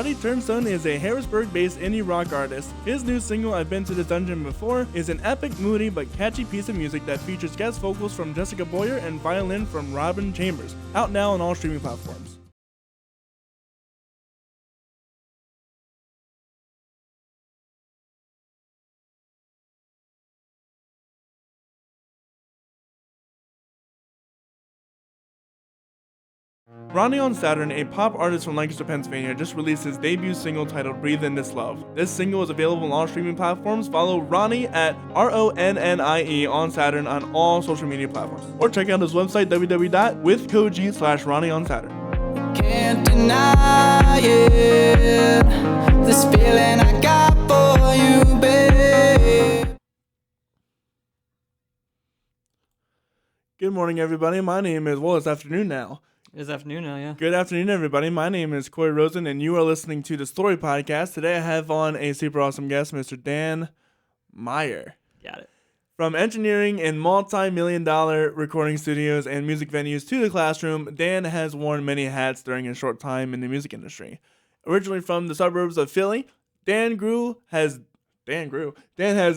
Ruddy Turnstone is a Harrisburg-based indie rock artist. His new single, I've Been to This Dungeon Before, is an epic, moody, but catchy piece of music that features guest vocals from Jessica Boyer and violin from Robin Chambers. Out now on all streaming platforms. Ronnie on Saturn, a pop artist from Lancaster, Pennsylvania, just released his debut single titled Breathe In This Love. This single is available on all streaming platforms. Follow Ronnie at RONNIE on Saturn on all social media platforms. Or check out his website, www.withcog/Ronnie on Saturn. Can't deny it, this feeling I got for you, babe. Good morning, everybody. My name is, it's afternoon now. It is afternoon now, yeah. Good afternoon, everybody. My name is Corey Rosen, and you are listening to the Story Podcast. Today I have on a super awesome guest, Mr. Dan Meyer. Got it. From engineering in multi-million-dollar recording studios and music venues to the classroom, Dan has worn many hats during his short time in the music industry. Originally from the suburbs of Philly, Dan has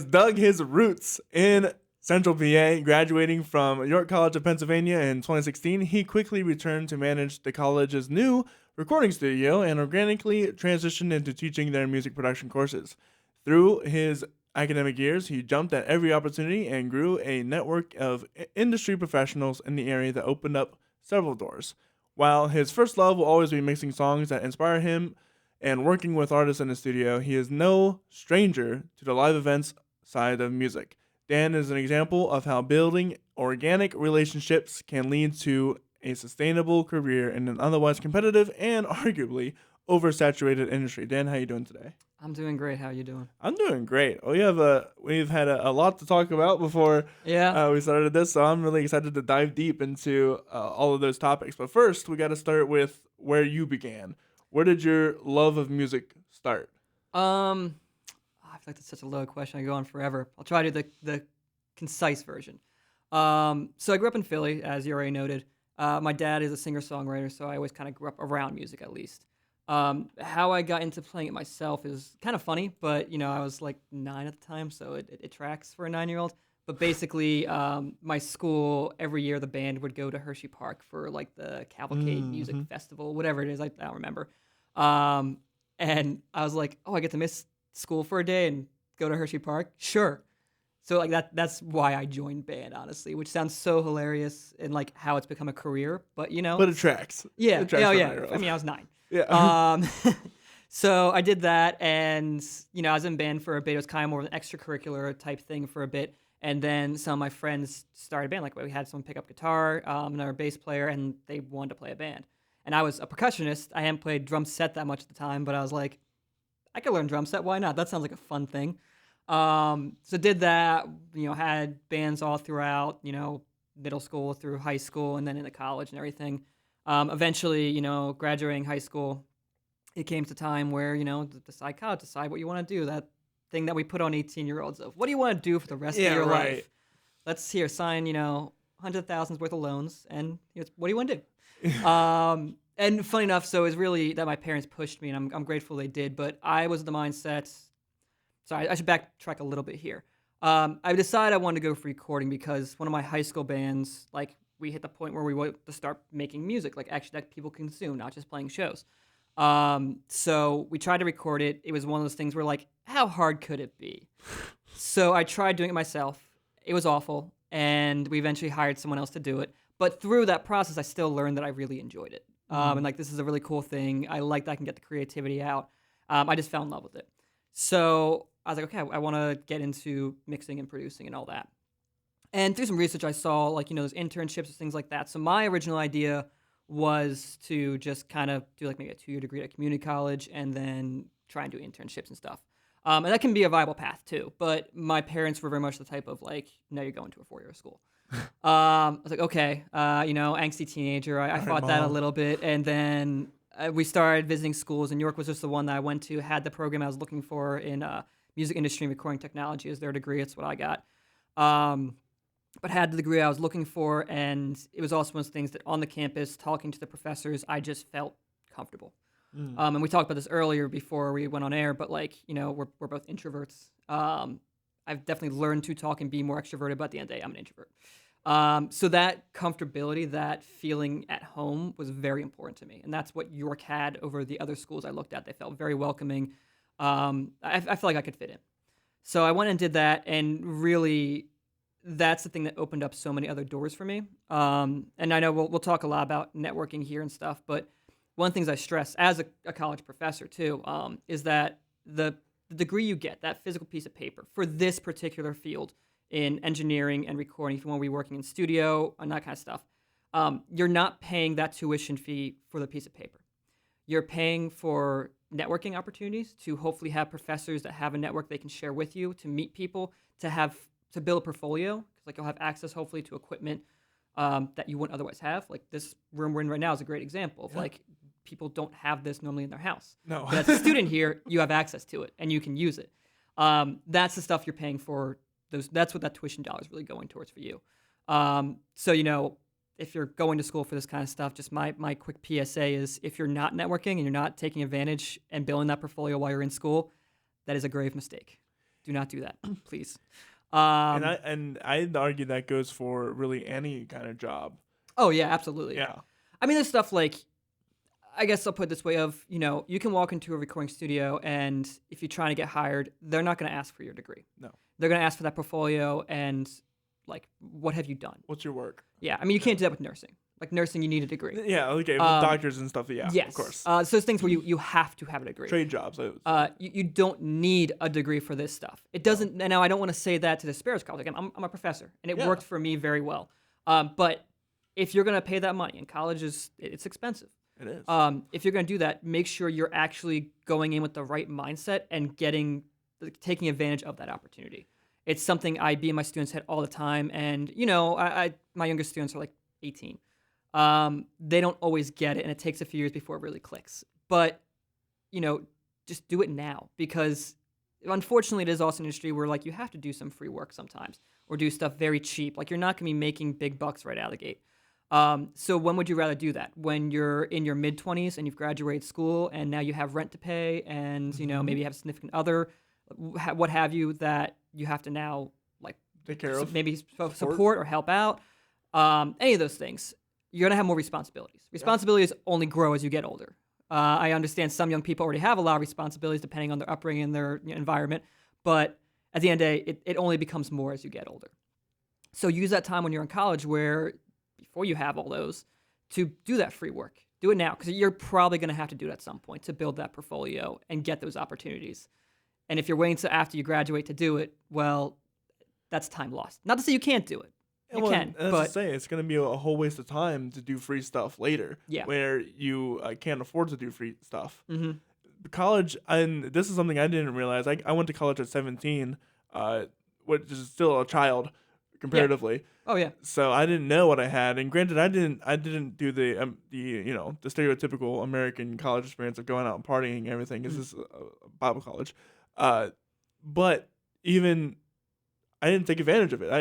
dug his roots in Central PA. Graduating from York College of Pennsylvania in 2016, he quickly returned to manage the college's new recording studio and organically transitioned into teaching their music production courses. Through his academic years, he jumped at every opportunity and grew a network of industry professionals in the area that opened up several doors. While his first love will always be mixing songs that inspire him and working with artists in the studio, he is no stranger to the live events side of music. Dan is an example of how building organic relationships can lead to a sustainable career in an otherwise competitive and arguably oversaturated industry. Dan, how you doing today? I'm doing great. How are you doing? I'm doing great. We've had a lot to talk about before we started this, so I'm really excited to dive deep into all of those topics. But first, we got to start with where you began. Where did your love of music start? I feel like that's such a low question. I go on forever. I'll try to do the concise version. So I grew up in Philly, as you already noted. My dad is a singer-songwriter, so I always kind of grew up around music at least. How I got into playing it myself is kind of funny, but I was like 9 at the time, so it tracks for a 9-year-old. But basically, my school, every year the band would go to Hershey Park for like the Cavalcade Music Festival, whatever it is, I don't remember. And I was like, oh, I get to miss school for a day and go to Hershey Park? Sure. So like that's why I joined band, honestly, which sounds so hilarious in like how it's become a career, but But it tracks. Yeah. It tracks I mean, I was 9. Yeah. So I did that, and I was in band for a bit. It was kind of more of an extracurricular type thing for a bit, and then some of my friends started a band. Like we had someone pick up guitar, another bass player, and they wanted to play a band. And I was a percussionist. I hadn't played drum set that much at the time, but I was like, I could learn drum set. Why not? That sounds like a fun thing. So did that. Had bands all throughout. Middle school through high school, and then into college and everything. Eventually, graduating high school, it came to time where decide what you want to do. That thing that we put on 18-year-olds of what do you want to do for the rest of your life? Let's sign hundred thousands worth of loans, and what do you want to do? And funny enough, so it's really that my parents pushed me, and I'm grateful they did. But I was the mindset. Sorry, I should backtrack a little bit here. I decided I wanted to go for recording because one of my high school bands, like we hit the point where we wanted to start making music, like actually that people consume, not just playing shows. So we tried to record it. It was one of those things where like, how hard could it be? So I tried doing it myself. It was awful, and we eventually hired someone else to do it. But through that process, I still learned that I really enjoyed it. And like, this is a really cool thing. I like that I can get the creativity out. I just fell in love with it. So I was like, okay, I want to get into mixing and producing and all that. And through some research, I saw like, those internships and things like that. So my original idea was to just kind of do like maybe a 2-year degree at community college and then try and do internships and stuff. And that can be a viable path too. But my parents were very much the type of like, no, you're going to a 4-year school. I was like, okay, angsty teenager. I fought that a little bit. And then we started visiting schools, and York was just the one that I went to, had the program I was looking for in music industry and recording technology as their degree. It's what I got. But had the degree I was looking for, and it was also one of those things that on the campus, talking to the professors, I just felt comfortable. And we talked about this earlier before we went on air, but like, we're both introverts. I've definitely learned to talk and be more extroverted, but at the end of the day, I'm an introvert. So that comfortability, that feeling at home was very important to me. And that's what York had over the other schools I looked at. They felt very welcoming. I felt like I could fit in. So I went and did that, and really that's the thing that opened up so many other doors for me. And I know we'll talk a lot about networking here and stuff, but one of the things I stress as a college professor too, is that the degree you get, that physical piece of paper for this particular field in engineering and recording, if you want to be working in studio and that kind of stuff, you're not paying that tuition fee for the piece of paper. You're paying for networking opportunities to hopefully have professors that have a network they can share with you, to meet people, to build a portfolio, because like you'll have access hopefully to equipment that you wouldn't otherwise have. Like this room we're in right now is a great example of like people don't have this normally in their house. No. But as a student here, you have access to it and you can use it. That's the stuff you're paying for. That's what that tuition dollar is really going towards for you. So if you're going to school for this kind of stuff, just my quick PSA is if you're not networking and you're not taking advantage and building that portfolio while you're in school, that is a grave mistake. Do not do that, please. And I'd argue that goes for really any kind of job. Oh yeah, absolutely. Yeah. I mean, there's stuff like, I guess I'll put it this way of, you can walk into a recording studio and if you're trying to get hired, they're not going to ask for your degree. No. They're going to ask for that portfolio and like, what have you done? What's your work? Yeah. I mean, you can't do that with nursing. Like nursing, you need a degree. Yeah, okay, with doctors and stuff, yeah, Yes. of course. So there's things where you have to have a degree. Trade jobs. I would say. You don't need a degree for this stuff. It doesn't. And now I don't want to say that to disparage college. Like, I'm a professor, and it worked for me very well. But if you're gonna pay that money, and college it's expensive. It is. If you're gonna do that, make sure you're actually going in with the right mindset and taking advantage of that opportunity. It's something I be my students hit all the time, and my youngest students are like 18. They don't always get it, and it takes a few years before it really clicks. But, just do it now, because unfortunately it is also an industry where like you have to do some free work sometimes or do stuff very cheap. Like you're not going to be making big bucks right out of the gate. So when would you rather do that? When you're in your mid-20s and you've graduated school and now you have rent to pay and, maybe you have a significant other, what have you, that you have to now like take care of, maybe support or help out, any of those things. You're going to have more responsibilities. Responsibilities only grow as you get older. I understand some young people already have a lot of responsibilities depending on their upbringing and their environment, but at the end of the day, it only becomes more as you get older. So use that time when you're in college where, before you have all those, to do that free work. Do it now, because you're probably going to have to do it at some point to build that portfolio and get those opportunities. And if you're waiting to after you graduate to do it, well, that's time lost. Not to say you can't do it. You can, but to say it's going to be a whole waste of time to do free stuff later. Yeah. Where you can't afford to do free stuff. Mm-hmm. College, and this is something I didn't realize. I went to college at 17, which is still a child comparatively. Yeah. Oh yeah. So I didn't know what I had, and granted, I didn't do the stereotypical American college experience of going out and partying and everything. This is a Bible college, but even I didn't take advantage of it.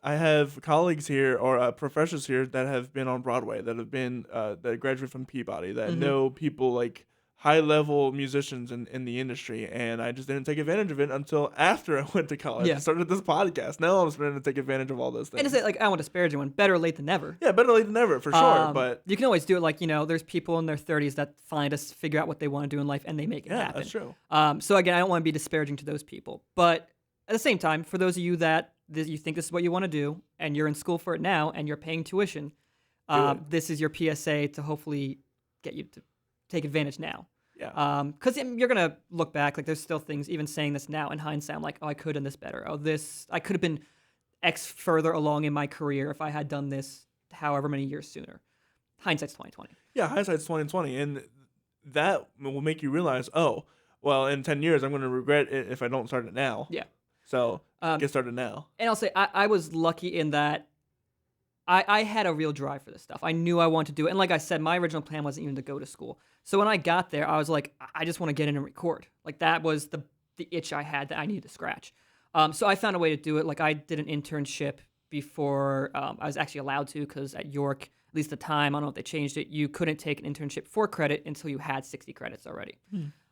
I have colleagues here or professors here that have been on Broadway, that have been that graduated from Peabody, that know people like high level musicians in the industry, and I just didn't take advantage of it until after I went to college and started this podcast. Now I'm starting to take advantage of all those things. And it's like, I don't want to disparage anyone. Better late than never. Yeah, better late than never for sure. But you can always do it. Like, there's people in their 30s that find us, figure out what they want to do in life, and they make it happen. That's true. So again, I don't want to be disparaging to those people, but at the same time, for those of you that you think this is what you want to do, and you're in school for it now, and you're paying tuition, this is your PSA to hopefully get you to take advantage now. Yeah. Because you're going to look back, like there's still things, even saying this now in hindsight, I'm like, oh, I could have done this better. Oh, I could have been X further along in my career if I had done this however many years sooner. Hindsight's 2020. Yeah, hindsight's 2020. And that will make you realize, oh, well, in 10 years, I'm going to regret it if I don't start it now. Yeah. So get started now. And I'll say I was lucky in that I had a real drive for this stuff. I knew I wanted to do it. And like I said, my original plan wasn't even to go to school. So when I got there, I was like, I just want to get in and record. Like that was the itch I had that I needed to scratch. So I found a way to do it. Like I did an internship before I was actually allowed to, because at York, least the time, I don't know if they changed it, you couldn't take an internship for credit until you had 60 credits already.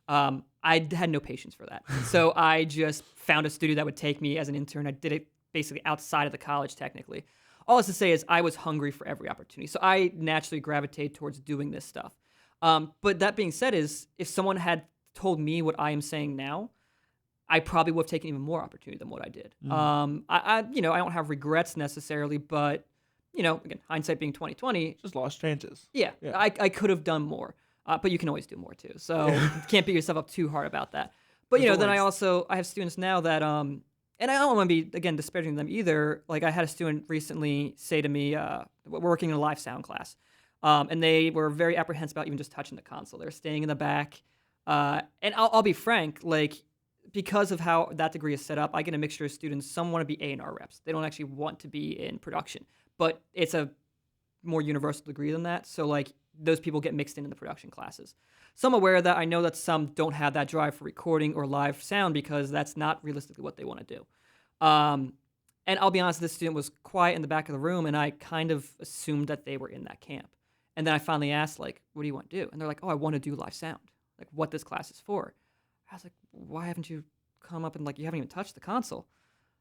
I had no patience for that. So I just found a studio that would take me as an intern. I did it basically outside of the college, technically. All this to say is I was hungry for every opportunity. So I naturally gravitated towards doing this stuff. But that being said is if someone had told me what I am saying now, I probably would have taken even more opportunity than what I did. I don't have regrets necessarily, but again, hindsight being 2020, Just lost chances. yeah. I could have done more, but you can always do more too. So you can't beat yourself up too hard about that. But then I have students now that and I don't want to be again disparaging them either. Like I had a student recently say to me, we're working in a live sound class, and they were very apprehensive about even just touching the console. They're staying in the back, and I'll be frank, like. Because of how that degree is set up, I get a mixture of students. Some want to be A&R reps. They don't actually want to be in production. But it's a more universal degree than that. So, like, those people get mixed in the production classes. So I'm aware of that. I know that some don't have that drive for recording or live sound because that's not realistically what they want to do. And I'll be honest, this student was quiet in the back of the room, and I kind of assumed that they were in that camp. And then I finally asked, like, what do you want to do? And they're like, oh, I want to do live sound, like what this class is for. I was like, why haven't you come up and, like, you haven't even touched the console?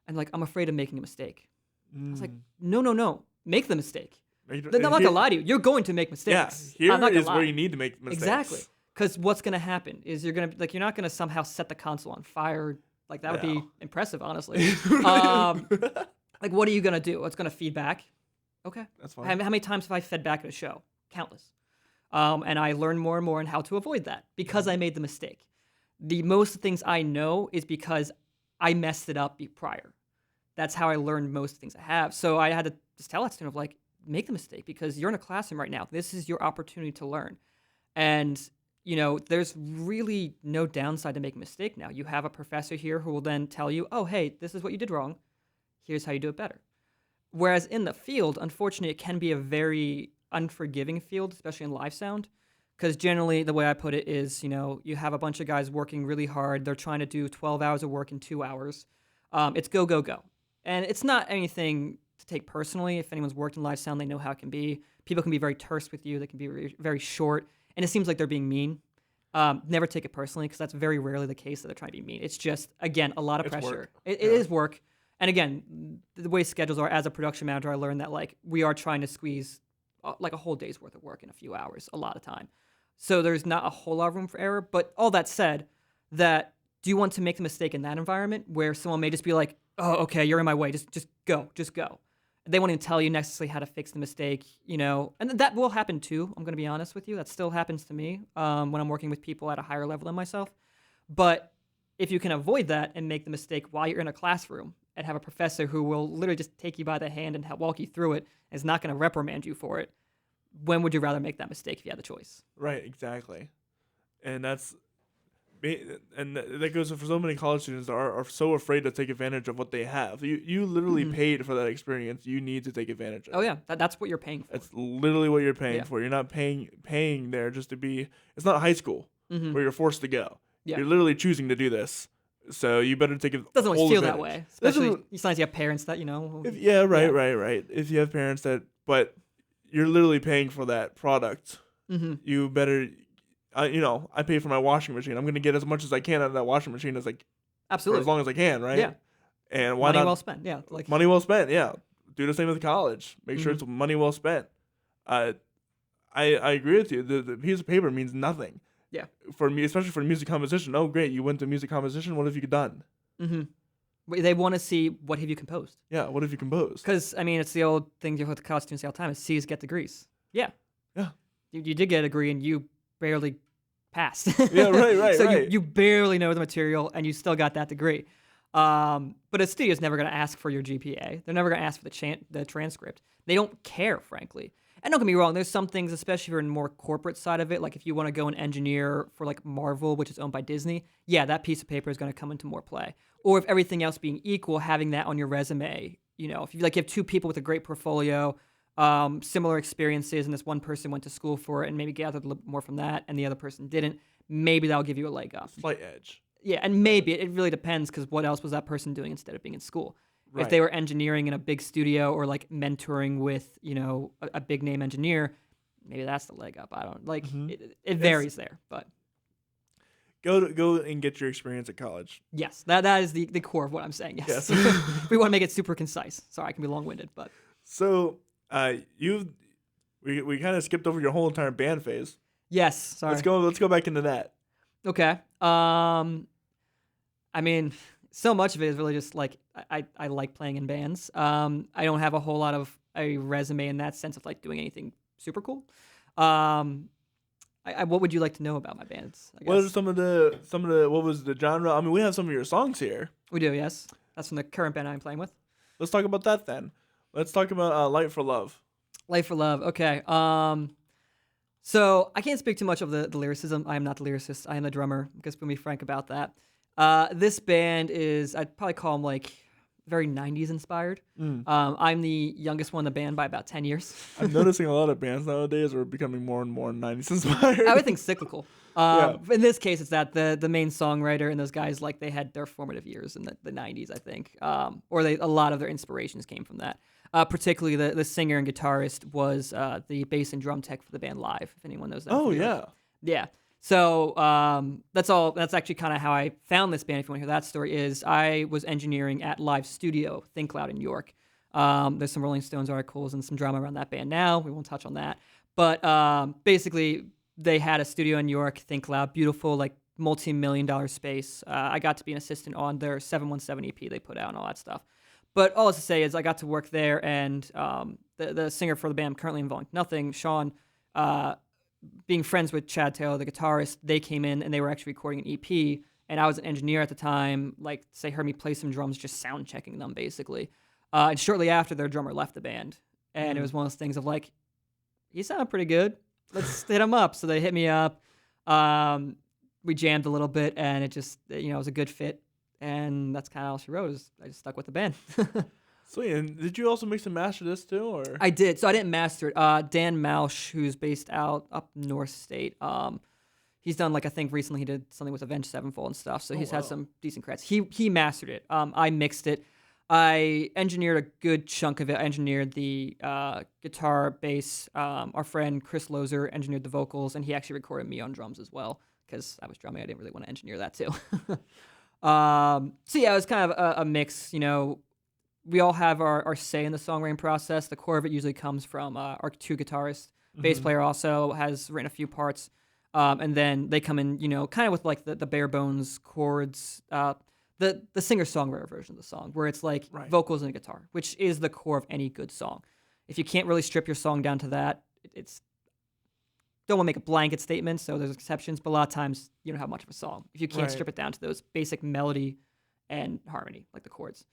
And, like, I'm afraid of making a mistake. I was like, no. Make the mistake. I'm not going to lie to you. You're going to make mistakes. Yeah, I'm not here gonna is where lie. you need to make mistakes. Exactly. Because what's going to happen is you're not going to somehow set the console on fire. Like, that would be impressive, honestly. Like, what are you going to do? It's going to feed back. Okay. That's fine. How many times have I fed back at a show? Countless. And I learned more and more on how to avoid that because I made the mistake. The most things I know is because I messed it up prior. That's how I learned most things I have. So I had to just tell that student of like, make the mistake because you're in a classroom right now. This is your opportunity to learn. And, there's really no downside to making a mistake now. You have a professor here who will then tell you, oh, hey, this is what you did wrong. Here's how you do it better. Whereas in the field, unfortunately, it can be a very unforgiving field, especially in live sound. Because generally, the way I put it is, you have a bunch of guys working really hard. They're trying to do 12 hours of work in 2 hours. It's go, go, go. And it's not anything to take personally. If anyone's worked in live sound, they know how it can be. People can be very terse with you. They can be very, very short. And it seems like they're being mean. Never take it personally because that's very rarely the case that they're trying to be mean. It's just, again, a lot of pressure. Work. It is work. And again, the way schedules are, as a production manager, I learned that like we are trying to squeeze like a whole day's worth of work in a few hours a lot of time. So there's not a whole lot of room for error. But all that said, do you want to make the mistake in that environment where someone may just be like, oh, okay, you're in my way. Just go. They won't even tell you necessarily how to fix the mistake, and that will happen too. I'm going to be honest with you. That still happens to me when I'm working with people at a higher level than myself. But if you can avoid that and make the mistake while you're in a classroom and have a professor who will literally just take you by the hand and walk you through it and is not going to reprimand you for it, when would you rather make that mistake if you had the choice? Right, exactly. And that goes for so many college students that are so afraid to take advantage of what they have. You literally paid for that experience. You need to take advantage of it. Oh, yeah. That's what you're paying for. That's literally what you're paying for. You're not paying there just to be – it's not high school where you're forced to go. Yeah. You're literally choosing to do this. So you better take it. Doesn't always feel that way. Especially sometimes you have parents that, Right. If you have parents that – but – you're literally paying for that product. You better, I pay for my washing machine. I'm going to get as much as I can out of that washing machine as absolutely, for as long as I can, right? Yeah. And why money not? Well spent, yeah. Money well spent, yeah. Do the same with college. Make sure it's money well spent. I agree with you. The piece of paper means nothing. Yeah. For me, especially for music composition. Oh, great, you went to music composition. What have you done? They want to see what have you composed. Yeah, what have you composed? Because, it's the old thing you have with the college students say all the time is C's get degrees. Yeah. Yeah. You did get a degree and you barely passed. Yeah, right. So right. You barely know the material and you still got that degree. But a studio's never going to ask for your GPA. They're never going to ask for the transcript. They don't care, frankly. And don't get me wrong, there's some things, especially if you're in the more corporate side of it, like if you want to go and engineer for like Marvel, which is owned by Disney, yeah, that piece of paper is going to come into more play. Or if everything else being equal, having that on your resume, if you have two people with a great portfolio, similar experiences, and this one person went to school for it and maybe gathered a little more from that, and the other person didn't, maybe that'll give you a leg up. Slight edge. Yeah, and maybe it really depends because what else was that person doing instead of being in school? If they Right. were engineering in a big studio or like mentoring with, a big name engineer, maybe that's the leg up. I don't like Hmm. it It's varies there, but go and get your experience at college. yes, that is the core of what I'm saying. Yes. Yes. If we want to make it super concise. Sorry, I can be long winded, but So, you we kind of skipped over your whole entire band phase. yes, Let's sorry. go. Let's go back into that. Okay. I mean, so much of it is really just like I like playing in bands. I don't have a whole lot of a resume in that sense of like doing anything super cool. Um, what would you like to know about my bands? I What are guess some of the what was the genre? I mean, we have some of your songs here. we do. Yes, that's from the current band I'm playing with. Let's talk about that then. Let's talk about "Light for Love." Life for Love. Okay. So I can't speak too much of the lyricism. I am not the lyricist. I am the drummer. Because we'll be frank about that. This band is I'd probably call them like very '90s inspired. Mm. I'm the youngest one in the band by about 10 years. I'm noticing a lot of bands nowadays are becoming more and more '90s inspired. Everything's cyclical. Yeah. In this case, it's that the main songwriter and those guys like they had their formative years in the '90s, I think, or a lot of their inspirations came from that. Particularly the singer and guitarist was the bass and drum tech for the band Live. If anyone knows them. Oh from New York. yeah. Yeah. So that's all. That's actually kind of how I found this band. If you want to hear that story, is I was engineering at Live Studio, Think Loud in York. There's some Rolling Stones articles and some drama around that band now. We won't touch on that. But basically, they had a studio in New York, Think Loud, beautiful, like multi-million-dollar space. I got to be an assistant on their 717 EP they put out and all that stuff. But all this to say is I got to work there, and the singer for the band I'm currently involved in nothing, Sean, being friends with Chad Taylor, the guitarist, they came in and they were actually recording an EP. And I was an engineer at the time. Like, they heard me play some drums, just sound checking them, basically. And shortly after, their drummer left the band. And it was one of those things of like, he sounded pretty good. Let's hit him up. So they hit me up. We jammed a little bit, and it just, it was a good fit. And that's kind of all she wrote. Is I just stuck with the band. Sweet. And did you also mix and master this too, or? I did. So I didn't master it. Dan Mausch, who's based out up North State, he's done like I think recently he did something with Avenged Sevenfold and stuff. So he's had some decent credits. He mastered it. I mixed it. I engineered a good chunk of it. I engineered the guitar, bass. Our friend Chris Lozer engineered the vocals, and he actually recorded me on drums as well because I was drumming. I didn't really want to engineer that too. So yeah, it was kind of a mix. We all have our say in the songwriting process. The core of it usually comes from our two guitarists. Bass player also has written a few parts. And then they come in, kind of with like the bare bones chords, the singer-songwriter version of the song, where it's like vocals and a guitar, which is the core of any good song. If you can't really strip your song down to that, it's don't want to make a blanket statement, so there's exceptions, but a lot of times you don't have much of a song if you can't strip it down to those basic melody and harmony, like the chords.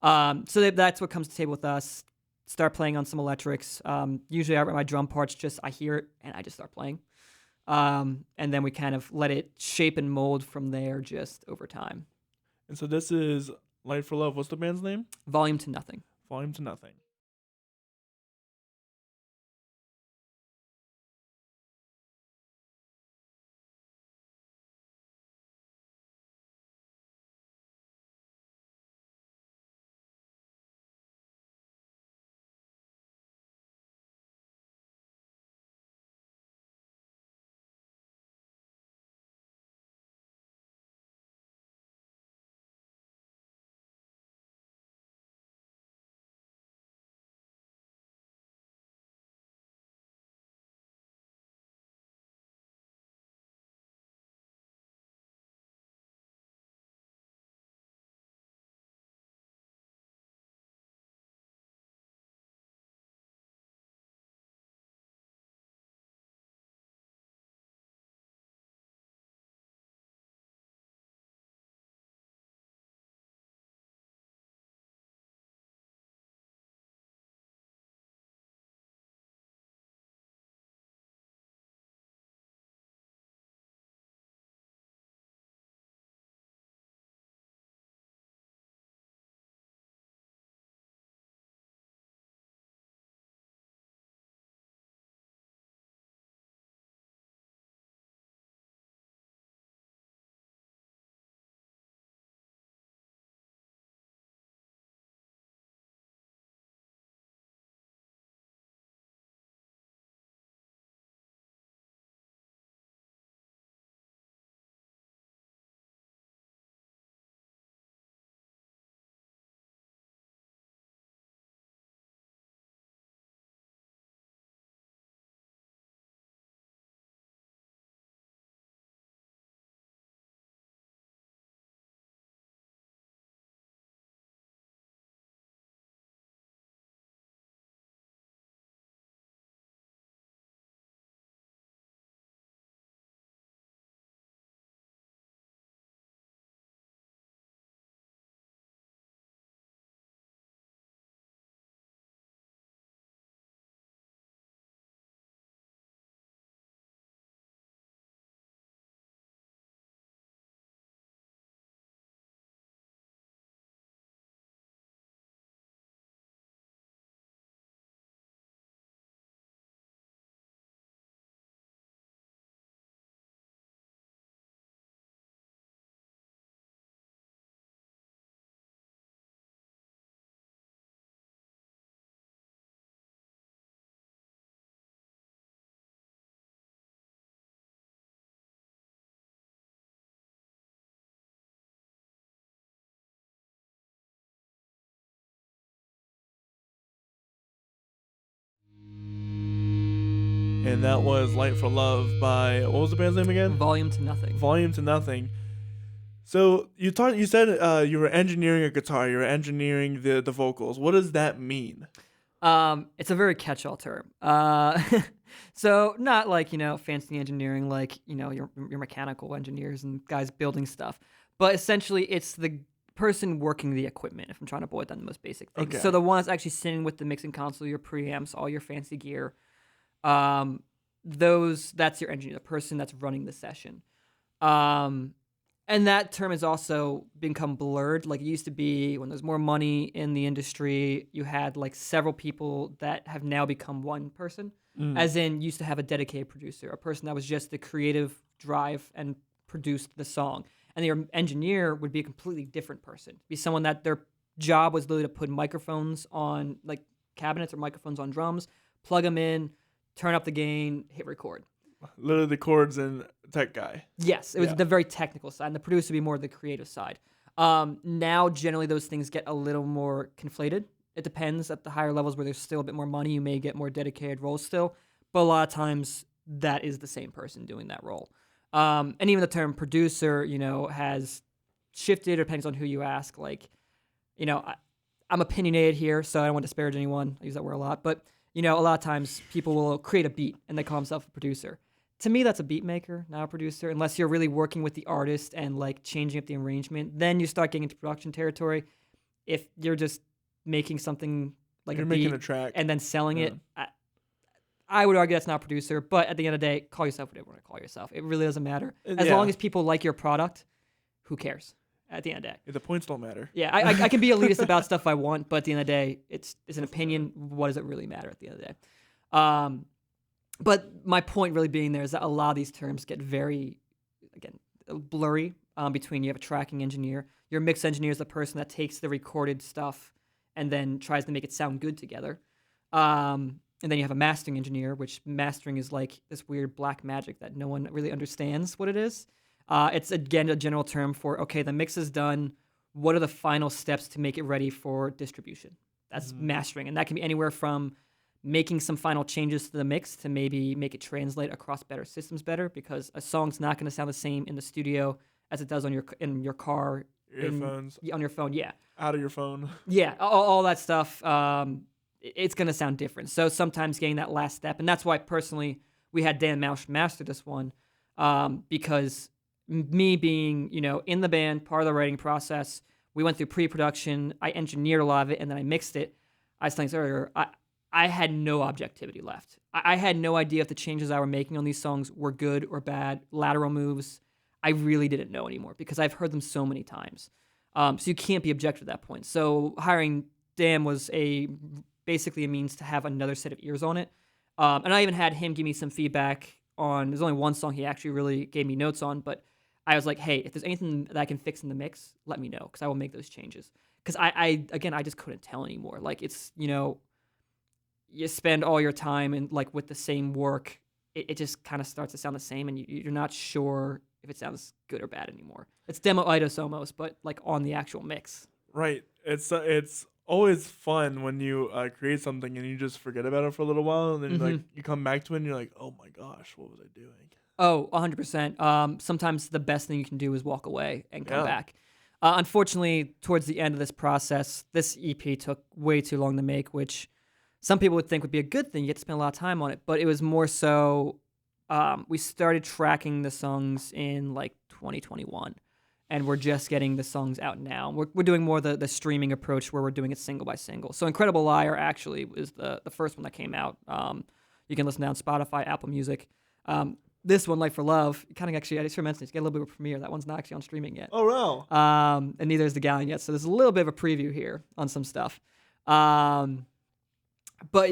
So that's what comes to the table with us. Start playing on some electrics. Usually I write my drum parts, I hear it and I just start playing. And then we kind of let it shape and mold from there just over time. And so this is "Light for Love." What's the band's name? Volume to Nothing. Volume to Nothing. and that was Light for Love by, what was the band's name again? Volume to Nothing. Volume to Nothing. So you said you were engineering a guitar, you were engineering the vocals. What does that mean? It's a very catch-all term. So not like, fancy engineering, like, your mechanical engineers and guys building stuff, but essentially it's the person working the equipment, if I'm trying to boil down the most basic things. Okay. So the one that's actually sitting with the mixing console, your preamps, all your fancy gear, that's your engineer, the person that's running the session. And that term has also become blurred. Like it used to be when there's more money in the industry, you had like several people that have now become one person. As in, used to have a dedicated producer, a person that was just the creative drive and produced the song. And your engineer would be a completely different person. Be someone that their job was literally to put microphones on like cabinets or microphones on drums, plug them in, turn up the gain, hit record. Literally the chords and tech guy. Yes, it was the very technical side, and the producer would be more the creative side. Now, generally, those things get a little more conflated. It depends at the higher levels where there's still a bit more money. You may get more dedicated roles still, but a lot of times that is the same person doing that role. And even the term producer, has shifted or depends on who you ask. Like, I'm opinionated here, so I don't want to disparage anyone. I use that word a lot, but a lot of times people will create a beat and they call themselves a producer. To me, that's a beat maker, not a producer, unless you're really working with the artist and like changing up the arrangement. Then you start getting into production territory. If you're just making something like You're a beat making a track and then selling it, I would argue that's not a producer. But at the end of the day, call yourself whatever you want to call yourself. It really doesn't matter. As long as people like your product, who cares? At the end of the day, the points don't matter. Yeah, I can be elitist about stuff I want, but at the end of the day, it's an opinion. What does it really matter at the end of the day? But my point really being there is that a lot of these terms get very, again, blurry between you have a tracking engineer, your mix engineer is the person that takes the recorded stuff and then tries to make it sound good together. And then you have a mastering engineer, which mastering is like this weird black magic that no one really understands what it is. It's, again, a general term for, okay, the mix is done. What are the final steps to make it ready for distribution? That's mastering. And that can be anywhere from making some final changes to the mix to maybe make it translate across better systems better, because a song's not going to sound the same in the studio as it does in your car, Earphones, on your phone, out of your phone. Yeah, all that stuff. It's going to sound different. So sometimes getting that last step, and that's why personally we had Dan Mausch master this one, because me being in the band, part of the writing process, we went through pre-production. I engineered a lot of it, and then I mixed it. I was saying earlier, I had no objectivity left. I had no idea if the changes I were making on these songs were good or bad, lateral moves. I really didn't know anymore because I've heard them so many times. So you can't be objective at that point. So hiring Dan was basically a means to have another set of ears on it. And I even had him give me some feedback on, there's only one song he actually really gave me notes on, but I was like, hey, if there's anything that I can fix in the mix, let me know, because I will make those changes. Because I just couldn't tell anymore. Like, it's, you spend all your time and like with the same work, it just kind of starts to sound the same, and you're not sure if it sounds good or bad anymore. It's demo-itis almost, but like on the actual mix. Right. It's always fun when you create something and you just forget about it for a little while, and then like you come back to it and you're like, oh my gosh, what was I doing? Oh, 100%. Sometimes the best thing you can do is walk away and come back. Unfortunately, towards the end of this process, this EP took way too long to make, which some people would think would be a good thing. You get to spend a lot of time on it, but it was more so we started tracking the songs in like 2021, and we're just getting the songs out now. We're doing more the streaming approach where we're doing it single by single. So Incredible Liar actually is the first one that came out. You can listen down Spotify, Apple Music. This one, Light for Love, kind of actually, I just mentioned it's got a little bit of a premiere. That one's not actually on streaming yet. Oh, wow. And neither is The Galleon yet. So there's a little bit of a preview here on some stuff. But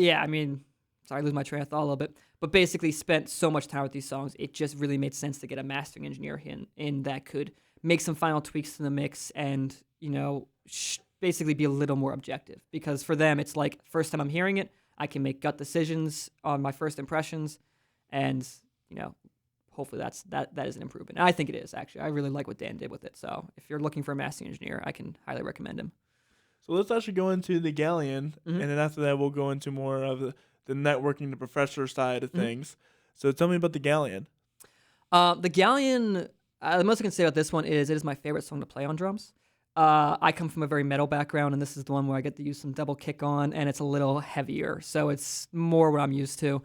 yeah, I mean, sorry, I lose my train of thought a little bit. But basically spent so much time with these songs, it just really made sense to get a mastering engineer in that could make some final tweaks to the mix and, basically be a little more objective. Because for them, it's like, first time I'm hearing it, I can make gut decisions on my first impressions, and hopefully that is an improvement. And I think it is, actually. I really like what Dan did with it. So if you're looking for a mastering engineer, I can highly recommend him. So let's actually go into The Galleon, and then after that we'll go into more of the networking, the professor side of things. So tell me about the Galleon. The Galleon, the most I can say about this one is it is my favorite song to play on drums. I come from a very metal background, and this is the one where I get to use some double kick on, and it's a little heavier, so it's more what I'm used to.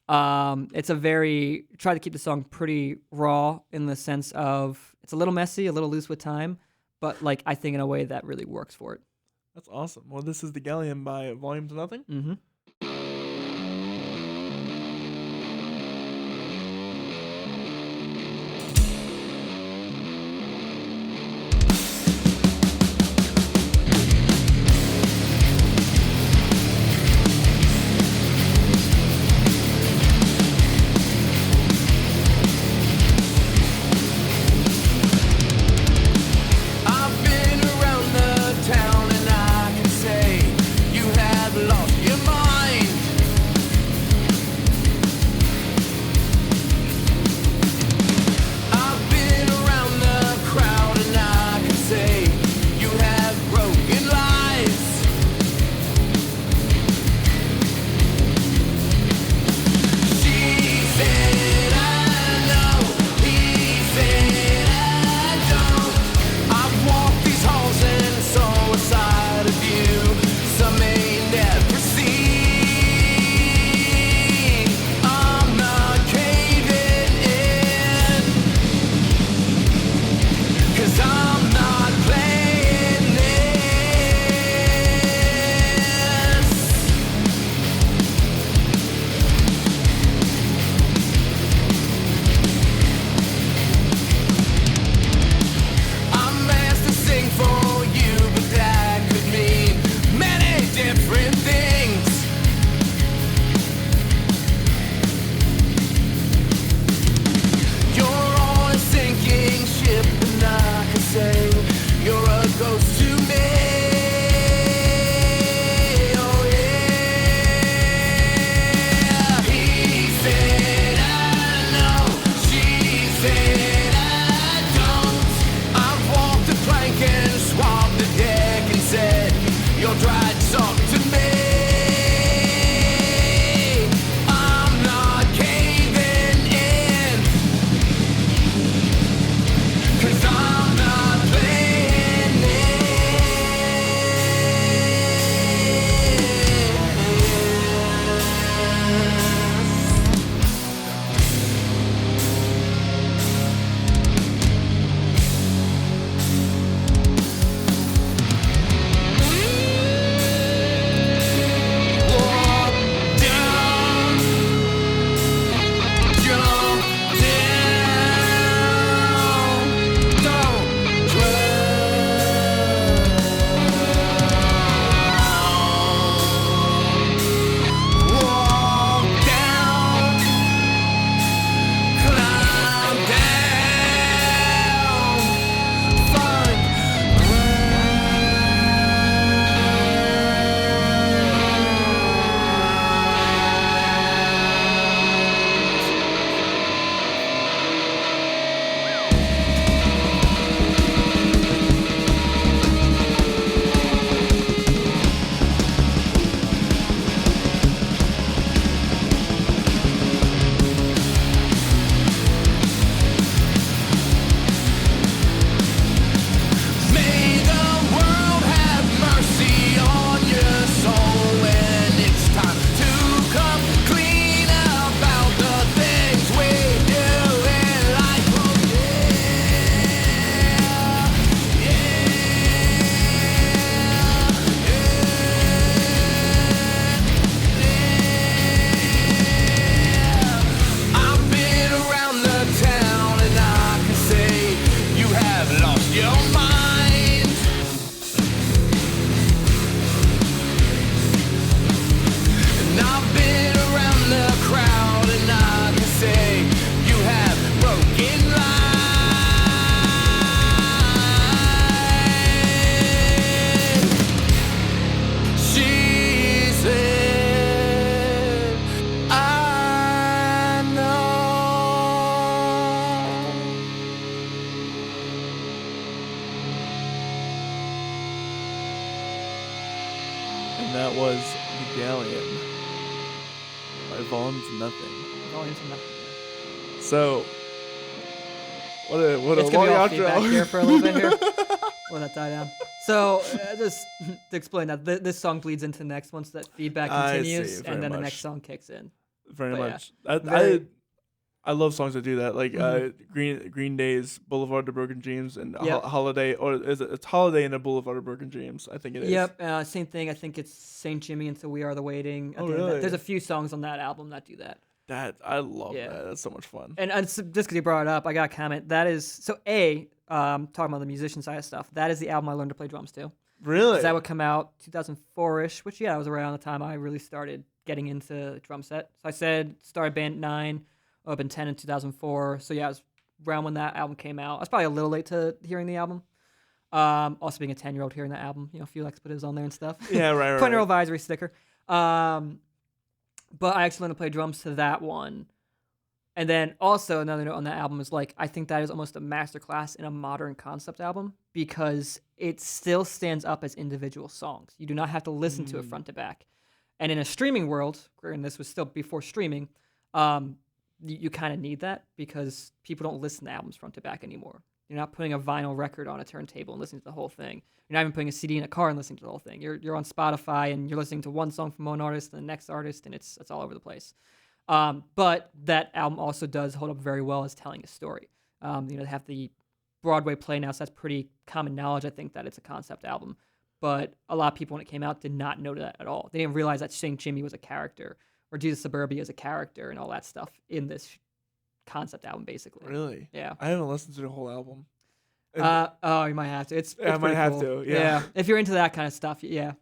It's try to keep the song pretty raw in the sense of it's a little messy, a little loose with time, but like I think in a way that really works for it. That's awesome. Well, this is the Galleon by Volume to Nothing. Mm-hmm. I've been around the town and I can say you have lost your mind. I've been around the crowd and I can say you have broken lies. She said I know, he said I don't. I've walked these halls and saw a side of you some may never see. I'm not caving in, 'cause I'm not playing this. I'm asked to sing for you, but that could mean many different things. You're on a sinking ship, and I can say you're a ghost to me. Oh yeah. He said I know, she said I don't. I've walked the plank and swabbed the deck and said you're dried up to me. I'm not caving in, 'cause I'm not playing Walk down, jump down, don't drown. Walk down, climb down, find May the world have mercy on your soul when it's time to come clean about the things we do in life. Oh yeah. I've been around the town and I can say you have lost your mind. And I've been around the crowd and I can say you have broken lines. She said I know. And that was the Galleon. Volume to Nothing. Volume to Nothing. So, what a It's gonna long be all outro. feedback here for a little bit here. Let that die down. So just to explain that, this song bleeds into the next one, so that feedback I continues, see, very and then the much. next song kicks in. Very But yeah, much. very- I love songs that do that, like Mhm. Green Day's Boulevard to Broken Dreams and Yep. Holiday, or it's Holiday and a Boulevard of Broken Dreams. I think it is. Yep, same thing. I think it's Saint Jimmy Until We Are the Waiting. At Oh, the end of that. really? There's a few songs on that album that do that. I love Yeah. that. That's so much fun. And just because you brought it up, I got a comment. That is so. Talking about the musician side of stuff. That is the album I learned to play drums to. Really? 'Cause that would come out 2004-ish, which was around the time I really started getting into drum set. So I said started band at 9, up in 10 in 2004. So yeah, it was around when that album came out. I was probably a little late to hearing the album. Also being a 10-year-old hearing that album, a few expletives on there and stuff. Yeah, right. Parental advisory sticker. But I actually learned to play drums to that one. And then also another note on that album is I think that is almost a masterclass in a modern concept album because it still stands up as individual songs. You do not have to listen to it front to back. And in a streaming world, and this was still before streaming, you kind of need that because people don't listen to albums front to back anymore. You're not putting a vinyl record on a turntable and listening to the whole thing. You're not even putting a CD in a car and listening to the whole thing. You're on Spotify and you're listening to one song from one artist and the next artist, and it's all over the place. But that album also does hold up very well as telling a story. They have the Broadway play now, so that's pretty common knowledge, I think, that it's a concept album. But a lot of people, when it came out, did not know that at all. They didn't realize that St. Jimmy was a character or Jesus Suburbia is a character and all that stuff in this concept album, basically. Really? Yeah. I haven't listened to the whole album. You might have to. It's I might pretty have cool. to, yeah. If you're into that kind of stuff, yeah.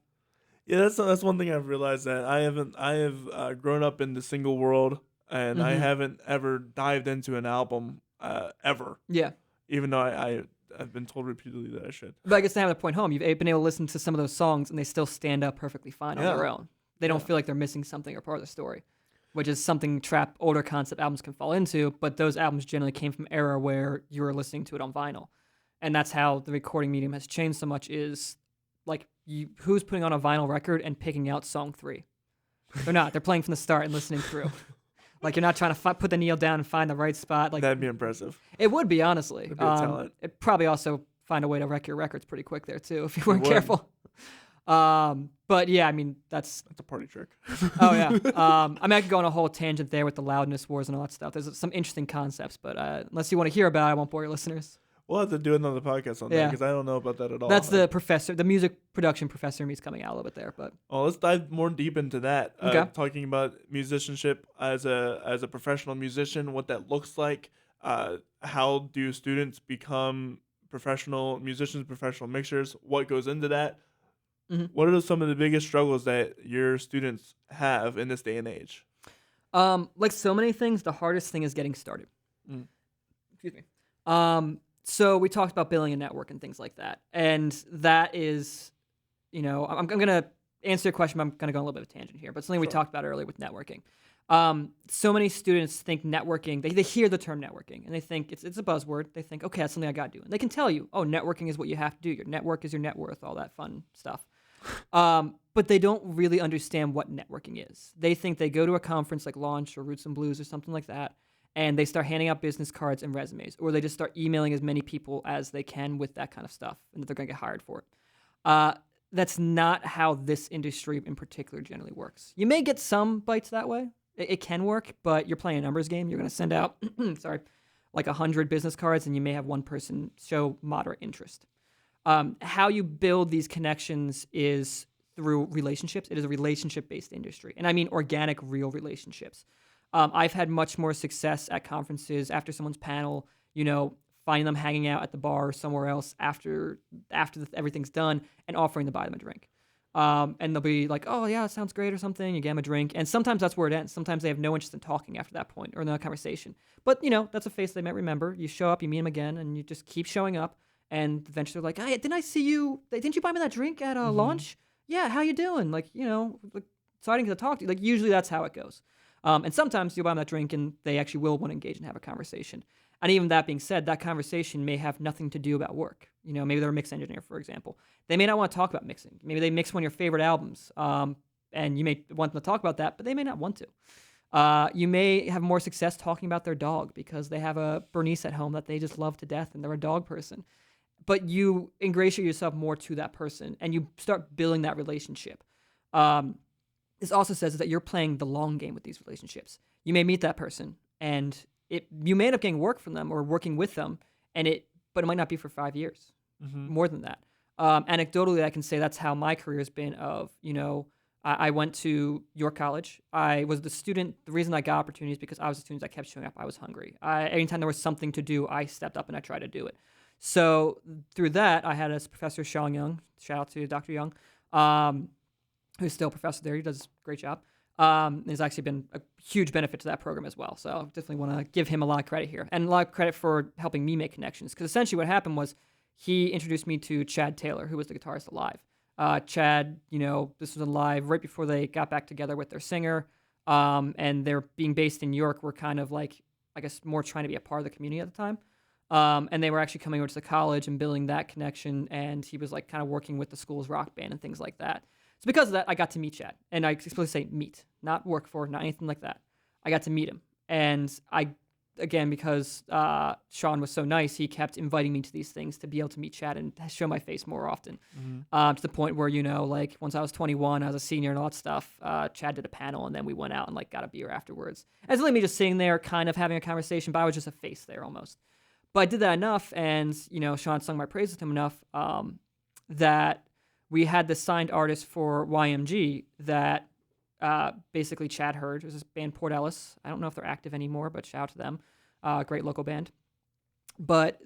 Yeah, that's one thing I've realized that I have grown up in the single world, and I haven't ever dived into an album ever. Yeah. Even though I've been told repeatedly that I should. But I guess to have the point home, you've been able to listen to some of those songs, and they still stand up perfectly fine on their own. They don't feel like they're missing something or part of the story, which is something older concept albums can fall into. But those albums generally came from an era where you were listening to it on vinyl, and that's how the recording medium has changed so much. Is who's putting on a vinyl record and picking out song 3? They're not. They're playing from the start and listening through. You're not trying to put the needle down and find the right spot. That'd be impressive. It would be, honestly. That'd be a talent. It'd probably also find a way to wreck your records pretty quick there too if you weren't would. careful. But yeah, I mean that's a party trick. Oh yeah. I could go on a whole tangent there with the loudness wars and all that stuff. There's some interesting concepts, but unless you want to hear about it, I won't bore your listeners. We'll have to do another podcast on that because I don't know about that at all. That's the music production professor in me's coming out a little bit there, but let's dive more deep into that. Okay. Talking about musicianship as a professional musician, what that looks like. How do students become professional musicians, professional mixers? What goes into that? Mm-hmm. What are some of the biggest struggles that your students have in this day and age? Like so many things, the hardest thing is getting started. Excuse me. So we talked about billing and network and things like that. And that is, I'm going to answer your question, but I'm going to go on a little bit of a tangent here. But something we talked about earlier with networking. So many students think networking, they hear the term networking, and they think it's a buzzword. They think, okay, that's something I got to do. And they can tell you, oh, networking is what you have to do. Your network is your net worth, all that fun stuff. But they don't really understand what networking is. They think they go to a conference like Launch or Roots and Blues or something like that, and they start handing out business cards and resumes, or they just start emailing as many people as they can with that kind of stuff, and that they're going to get hired for it. That's not how this industry in particular generally works. You may get some bites that way. It can work, but you're playing a numbers game. You're going to send out, 100 business cards, and you may have one person show moderate interest. How you build these connections is through relationships. It is a relationship-based industry, and I mean organic, real relationships. I've had much more success at conferences after someone's panel, finding them hanging out at the bar or somewhere else after everything's done and offering to buy them a drink. And they'll be like, oh, yeah, it sounds great or something. You get them a drink. And sometimes that's where it ends. Sometimes they have no interest in talking after that point or in that conversation. But, that's a face they might remember. You show up, you meet them again, and you just keep showing up. And eventually they're like, hey, didn't I see you? Didn't you buy me that drink at Launch? Yeah, how you doing? So I didn't get to talk to you. Usually that's how it goes. And sometimes you'll buy them that drink and they actually will want to engage and have a conversation. And even that being said, that conversation may have nothing to do about work. Maybe they're a mix engineer, for example. They may not want to talk about mixing. Maybe they mix one of your favorite albums, and you may want them to talk about that, but they may not want to. You may have more success talking about their dog because they have a Bernese at home that they just love to death and they're a dog person. But you ingratiate yourself more to that person and you start building that relationship. Um, this also says that you're playing the long game with these relationships. You may meet that person and you may end up getting work from them or working with them, but it might not be for 5 years, more than that. Anecdotally, I can say that's how my career has been. I went to York College. I was the student. The reason I got opportunities because I was a student that kept showing up. I was hungry. Anytime there was something to do, I stepped up and I tried to do it. So through that, I had a professor, Sean Young. Shout out to Dr. Young, who's still a professor there. He does a great job. Has actually been a huge benefit to that program as well. So I definitely want to give him a lot of credit here and a lot of credit for helping me make connections. Because essentially what happened was he introduced me to Chad Taylor, who was the guitarist Alive. Chad, this was Alive right before they got back together with their singer. And they're being based in York. Were kind of like, I guess, more trying to be a part of the community at the time. And they were actually coming over to the college and building that connection. And he was like kind of working with the school's rock band and things like that. So because of that, I got to meet Chad. And I explicitly say meet, not work for, not anything like that. I got to meet him. And because Sean was so nice, he kept inviting me to these things to be able to meet Chad and show my face more often. To the point where, once I was 21, I was a senior and all that stuff, Chad did a panel and then we went out and got a beer afterwards. And it's really me just sitting there kind of having a conversation, but I was just a face there almost. But I did that enough and, Sean sung my praises to him enough that we had this signed artist for YMG that basically Chad heard. It was this band Port Ellis. I don't know if they're active anymore, but shout out to them. Great local band. But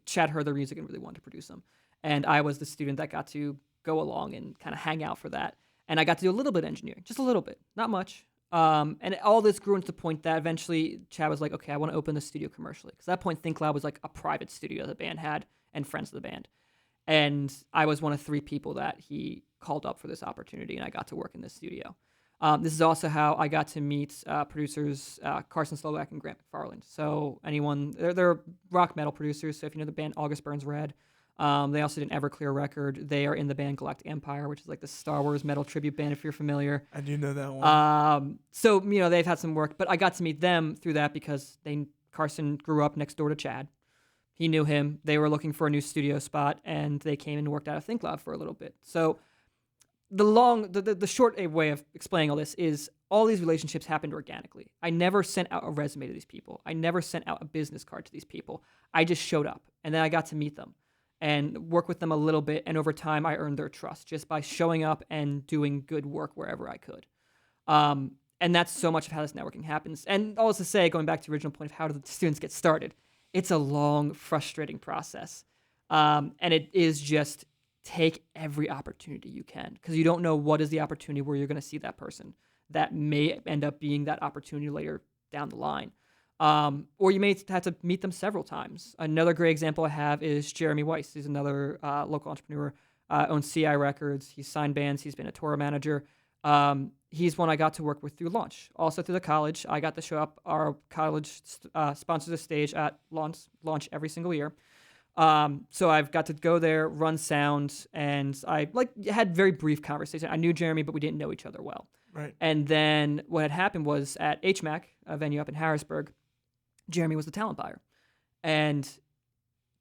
Chad heard their music and really wanted to produce them. And I was the student that got to go along and kind of hang out for that. And I got to do a little bit of engineering, just a little bit, not much. And all this grew into the point that eventually Chad was like, okay, I want to open the studio commercially. Because at that point, Think Loud was like a private studio the band had and friends of the band. And I was one of 3 people that he called up for this opportunity, and I got to work in this studio. This is also how I got to meet producers Carson Slovak and Grant McFarland. So they're rock metal producers. So if you know the band August Burns Red, they also did an Everclear record. They are in the band Galactic Empire, which is like the Star Wars metal tribute band, if you're familiar. I do know that one. So they've had some work, but I got to meet them through that because Carson grew up next door to Chad. He knew him. They were looking for a new studio spot, and they came and worked out of Think Loud for a little bit. So the short way of explaining all this is all these relationships happened organically. I never sent out a resume to these people. I never sent out a business card to these people. I just showed up, and then I got to meet them and work with them a little bit, and over time I earned their trust just by showing up and doing good work wherever I could. And that's so much of how this networking happens. And all this to say, going back to the original point of how do the students get started, it's a long, frustrating process. And it is just take every opportunity you can because you don't know what is the opportunity where you're going to see that person that may end up being that opportunity later down the line. Or you may have to meet them several times. Another great example I have is Jeremy Weiss. He's another local entrepreneur, owns CI Records. He's signed bands. He's been a tour manager. He's one I got to work with through Launch. Also through the college, I got to show up. Our college sponsors a stage at Launch every single year. So I've got to go there, run sound, and I had very brief conversation. I knew Jeremy, but we didn't know each other well. Right. And then what had happened was at HMAC, a venue up in Harrisburg, Jeremy was the talent buyer. And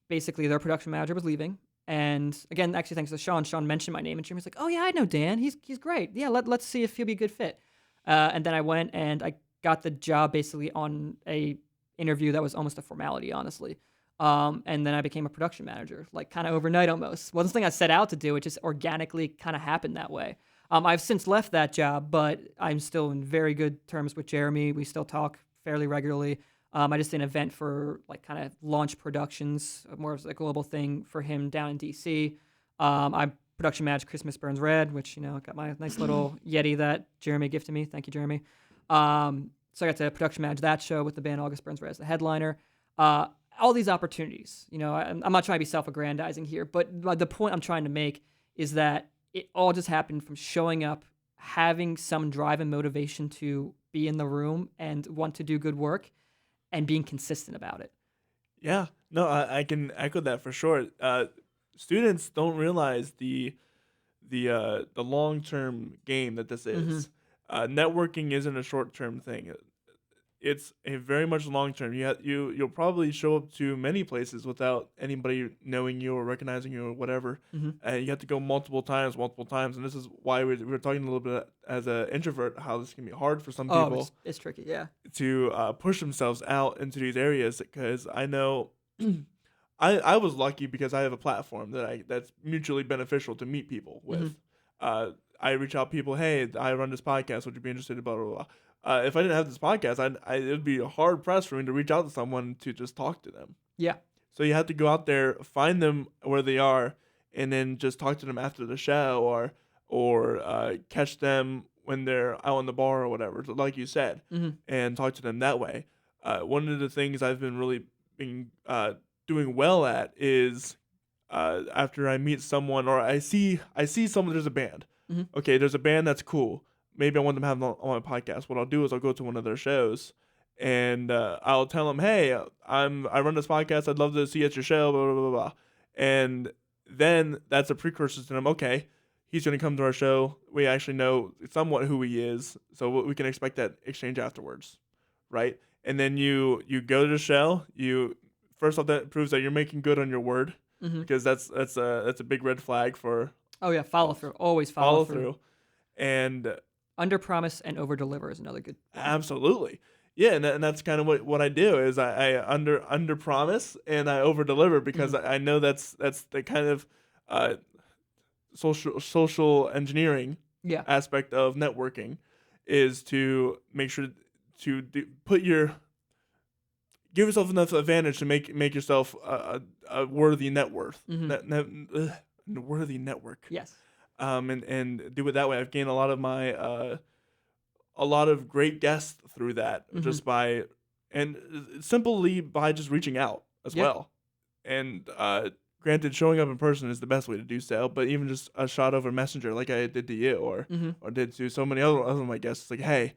basically their production manager was leaving. And again, actually thanks to Sean mentioned my name, and Jeremy's like, oh yeah, I know Dan. He's great. Yeah, let's see if he'll be a good fit. And then I went and I got the job basically on a interview that was almost a formality, honestly. And then I became a production manager, kind of overnight almost. Wasn't something I set out to do. It just organically kind of happened that way. I've since left that job, but I'm still in very good terms with Jeremy. We still talk fairly regularly. I just did an event for kind of Launch Productions, more of a global thing for him down in DC. I production managed Christmas Burns Red, which, got my nice little Yeti that Jeremy gifted me. Thank you, Jeremy. So I got to production manage that show with the band August Burns Red as the headliner. All these opportunities, I'm not trying to be self-aggrandizing here, but the point I'm trying to make is that it all just happened from showing up, having some drive and motivation to be in the room and want to do good work, and being consistent about it. Yeah, no, I can echo that for sure. Students don't realize the long-term game that this is. Networking isn't a short-term thing. It's a very much long-term. You'll probably show up to many places without anybody knowing you or recognizing you or whatever. Mm-hmm. And you have to go multiple times, and this is why we're talking a little bit as an introvert how this can be hard for some Oh, people it's tricky. Yeah. to push themselves out into these areas because I know I was lucky because I have a platform that's mutually beneficial to meet people with. I reach out people, hey, I run this podcast. Would you be interested in blah blah blah? If I didn't have this podcast, it would be hard pressed for me to reach out to someone to just talk to them. Yeah. So you have to go out there, find them where they are, and then just talk to them after the show, or catch them when they're out on the bar or whatever, like you said, and talk to them that way. One of the things I've been really doing well at is after I meet someone or I see someone, there's a band. Okay, there's a band that's cool. Maybe I want them to have them on my podcast. What I'll do is I'll go to one of their shows, and I'll tell them, hey, I run this podcast. I'd love to see you at your show, blah, blah, blah, blah. And then that's a precursor to them. Okay, he's going to come to our show. We actually know somewhat who he is, so we can expect that exchange afterwards, right? And then you go to the show. First off, that proves that you're making good on your word, because that's a big red flag for. Oh yeah, follow through. Always follow through. And under promise and over deliver is another good one. Absolutely. Yeah, and that's kind of what I do is I under promise and I over deliver because I know that's the kind of social engineering aspect of networking is to make sure to give yourself enough advantage to make yourself a worthy net worth, worthy network. Yes. And do it that way. I've gained a lot of my a lot of great guests through that just by simply by just reaching out as well. And granted, showing up in person is the best way to do so, but even just a shot over Messenger like I did to you or did to so many other of my guests, like, hey,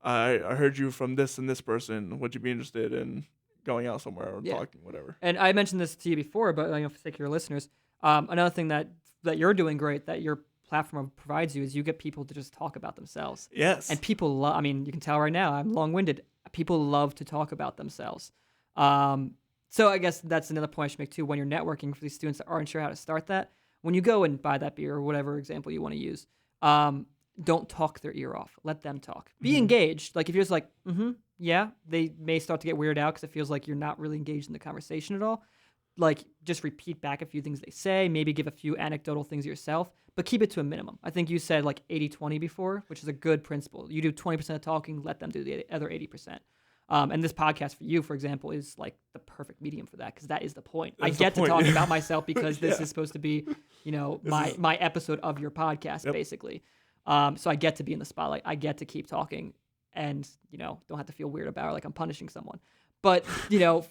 I heard you from this and this person. Would you be interested in going out somewhere or talking, whatever? And I mentioned this to you before, but for the sake of your listeners, another thing that you're doing great, that your platform provides you, is you get people to just talk about themselves. Yes. And people love, I mean, you can tell right now, I'm long-winded. People love to talk about themselves. So I guess that's another point I should make too. When you're networking for these students that aren't sure how to start that, when you go and buy that beer or whatever example you want to use, don't talk their ear off. Let them talk. Be engaged. Like if you're just like, yeah, they may start to get weirded out because it feels like you're not really engaged in the conversation at all. Like, just repeat back a few things they say, maybe give a few anecdotal things yourself, but keep it to a minimum. I think you said like 80-20 before, which is a good principle. You do 20% of talking, let them do the other 80%. And this podcast for you, for example, is like the perfect medium for that, because that is the point. I get to talk about myself because this is supposed to be, my episode of your podcast, basically. So I get to be in the spotlight. I get to keep talking and, don't have to feel weird about it like I'm punishing someone. But,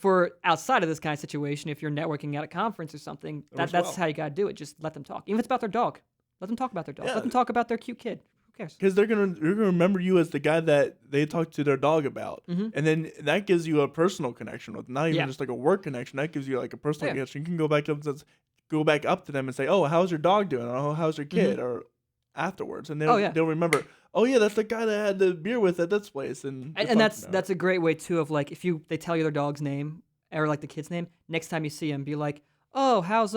for outside of this kind of situation, if you're networking at a conference or something, that's how you got to do it. Just let them talk. Even if it's about their dog. Let them talk about their dog. Yeah. Let them talk about their cute kid. Who cares? Because they're gonna remember you as the guy that they talked to their dog about, and then that gives you a personal connection with, not even just like a work connection. That gives you like a personal connection. You can go back up to them and say, "Oh, how's your dog doing?" Or "Oh, how's your kid?" Or afterwards, and they'll remember. Oh yeah, that's the guy that I had the beer with at this place, and that's a great way too of like, if they tell you their dog's name or like the kid's name, next time you see him, be like, "Oh, how's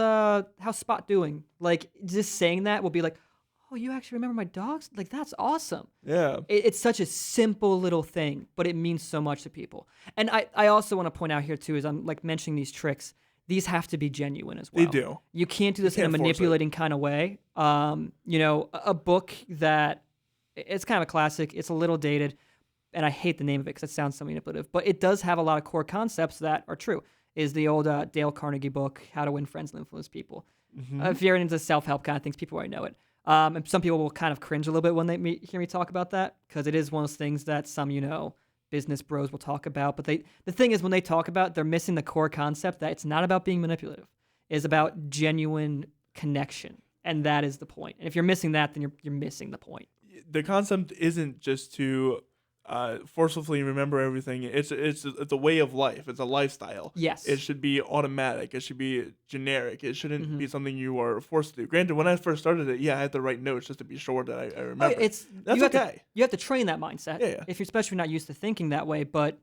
Spot doing?" Like, just saying that will be like, "Oh, you actually remember my dogs? Like, that's awesome." Yeah, it's such a simple little thing, but it means so much to people. And I also want to point out here too, is I'm like mentioning these tricks. These have to be genuine as well. They do. You can't do this in a manipulating kind of way. A book that, it's kind of a classic. It's a little dated, and I hate the name of it because it sounds so manipulative. But it does have a lot of core concepts that are true. Is the old Dale Carnegie book, How to Win Friends and Influence People. If you're into self-help kind of things, people already know it. And some people will kind of cringe a little bit when they hear me talk about that, because it is one of those things that some, business bros will talk about. But the thing is, when they talk about it, they're missing the core concept that it's not about being manipulative. It's about genuine connection. And that is the point. And if you're missing that, then you're missing the point. The concept isn't just to forcefully remember everything. It's a way of life. It's a lifestyle. Yes. It should be automatic. It should be generic. It shouldn't Mm-hmm. be something you are forced to do. Granted, when I first started it, I had to write notes just to be sure that I remember. It's That's okay. You have to train that mindset. Yeah. If you're especially not used to thinking that way, but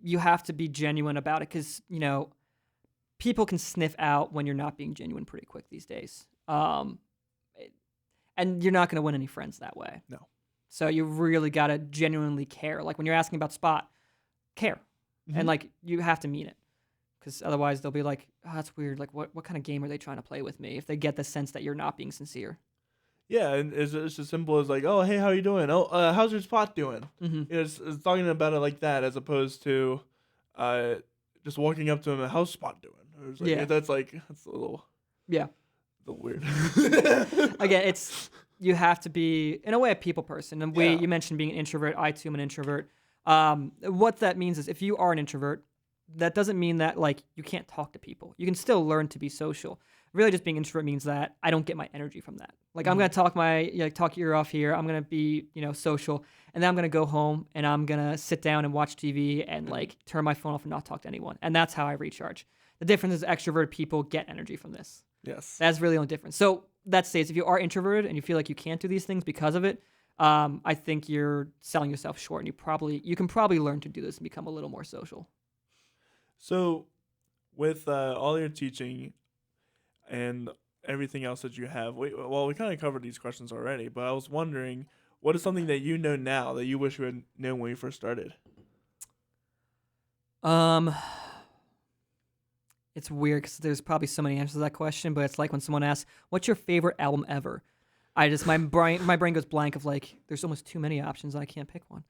you have to be genuine about it because people can sniff out when you're not being genuine pretty quick these days. And you're not going to win any friends that way. No. So you really got to genuinely care. Like when you're asking about spot, care. Mm-hmm. And like you have to mean it. Because otherwise they'll be like, oh, that's weird. Like what kind of game are they trying to play with me? If they get the sense that you're not being sincere. Yeah, and it's as simple as like, oh, hey, how you doing? Oh, how's your spot doing? Mm-hmm. It's talking about it like that as opposed to just walking up to him, how's spot doing? Or it's like, that's a little... Yeah. A little weird. Again, you have to be in a way a people person, and you mentioned being an introvert. I too am an introvert. What that means is if you are an introvert, that doesn't mean that like you can't talk to people. You can still learn to be social. Really, just being introvert means that I don't get my energy from that. Like I'm gonna talk your ear off here. I'm gonna be social, and then I'm gonna go home and I'm gonna sit down and watch TV and like turn my phone off and not talk to anyone. And that's how I recharge. The difference is extroverted people get energy from this. Yes. That's really the only difference. So that states if you are introverted and you feel like you can't do these things because of it, I think you're selling yourself short, and you can probably learn to do this and become a little more social. So with all your teaching and everything else that you have, we kind of covered these questions already, but I was wondering, what is something that you know now that you wish you had known when you first started? It's weird because there's probably so many answers to that question, but it's like when someone asks, "What's your favorite album ever?" My brain goes blank of like, there's almost too many options. I can't pick one.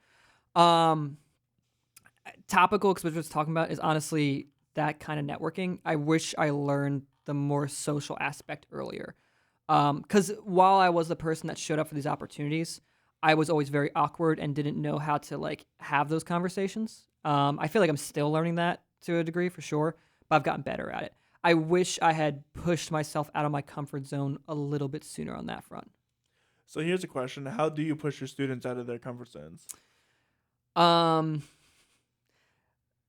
Topical, because what we're just talking about is honestly that kind of networking. I wish I learned the more social aspect earlier. Because while I was the person that showed up for these opportunities, I was always very awkward and didn't know how to like have those conversations. I feel like I'm still learning that to a degree for sure, but I've gotten better at it. I wish I had pushed myself out of my comfort zone a little bit sooner on that front. So here's a question. How do you push your students out of their comfort zones?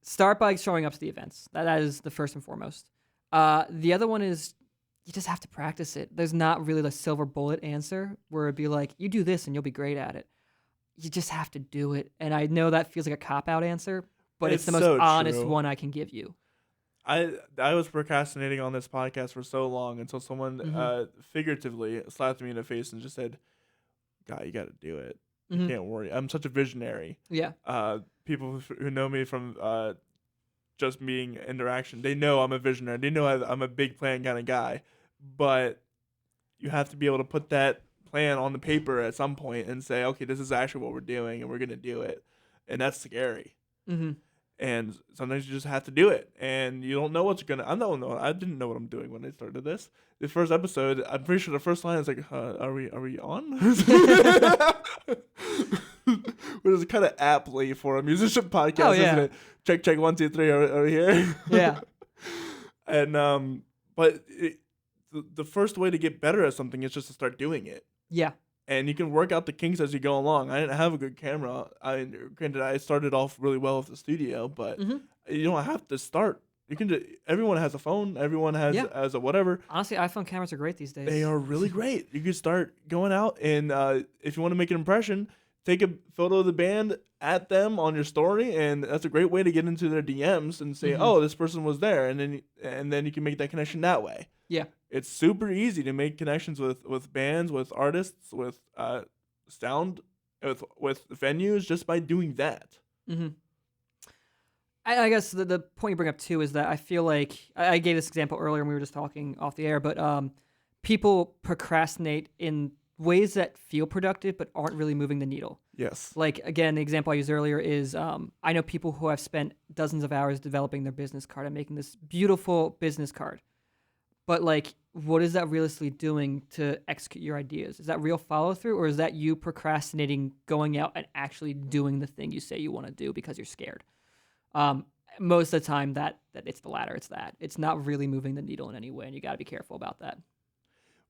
Start by showing up to the events. That is the first and foremost. The other one is you just have to practice it. There's not really the silver bullet answer where it'd be like, you do this and you'll be great at it. You just have to do it. And I know that feels like a cop-out answer, but it's the most so honest true. one I can give you. I was procrastinating on this podcast for so long until someone figuratively slapped me in the face and just said, "God, you got to do it. You can't worry. I'm such a visionary." Yeah. People who know me from just being interaction, they know I'm a visionary. They know I'm a big plan kind of guy. But you have to be able to put that plan on the paper at some point and say, okay, this is actually what we're doing, and we're going to do it. And that's scary. Mm-hmm. And sometimes you just have to do it, and you don't know what you're gonna. I didn't know what I'm doing when I started this. The first episode, I'm pretty sure the first line is like, "Are we on?" Which is kind of aptly for a musician podcast, isn't it? Check 1 2 3. Are we here? Yeah. And but the first way to get better at something is just to start doing it. Yeah. And you can work out the kinks as you go along. I didn't have a good camera. Granted, I started off really well with the studio, but you don't have to start. You can. Everyone has a phone. Everyone has a whatever. Honestly, iPhone cameras are great these days. They are really great. You can start going out, and if you want to make an impression, take a photo of the band at them on your story, and that's a great way to get into their DMs and say, "Oh, this person was there," and then you can make that connection that way. Yeah. It's super easy to make connections with bands, with artists, with sound, with venues, just by doing that. Mm-hmm. I guess the point you bring up too is that I feel like I gave this example earlier when we were just talking off the air, but people procrastinate in ways that feel productive but aren't really moving the needle. Yes. Like, again, the example I used earlier is I know people who have spent dozens of hours developing their business card and making this beautiful business card. But, like, what is that realistically doing to execute your ideas? Is that real follow-through, or is that you procrastinating going out and actually doing the thing you say you want to do because you're scared? Most of the time, that it's the latter. It's that. It's not really moving the needle in any way, and you got to be careful about that.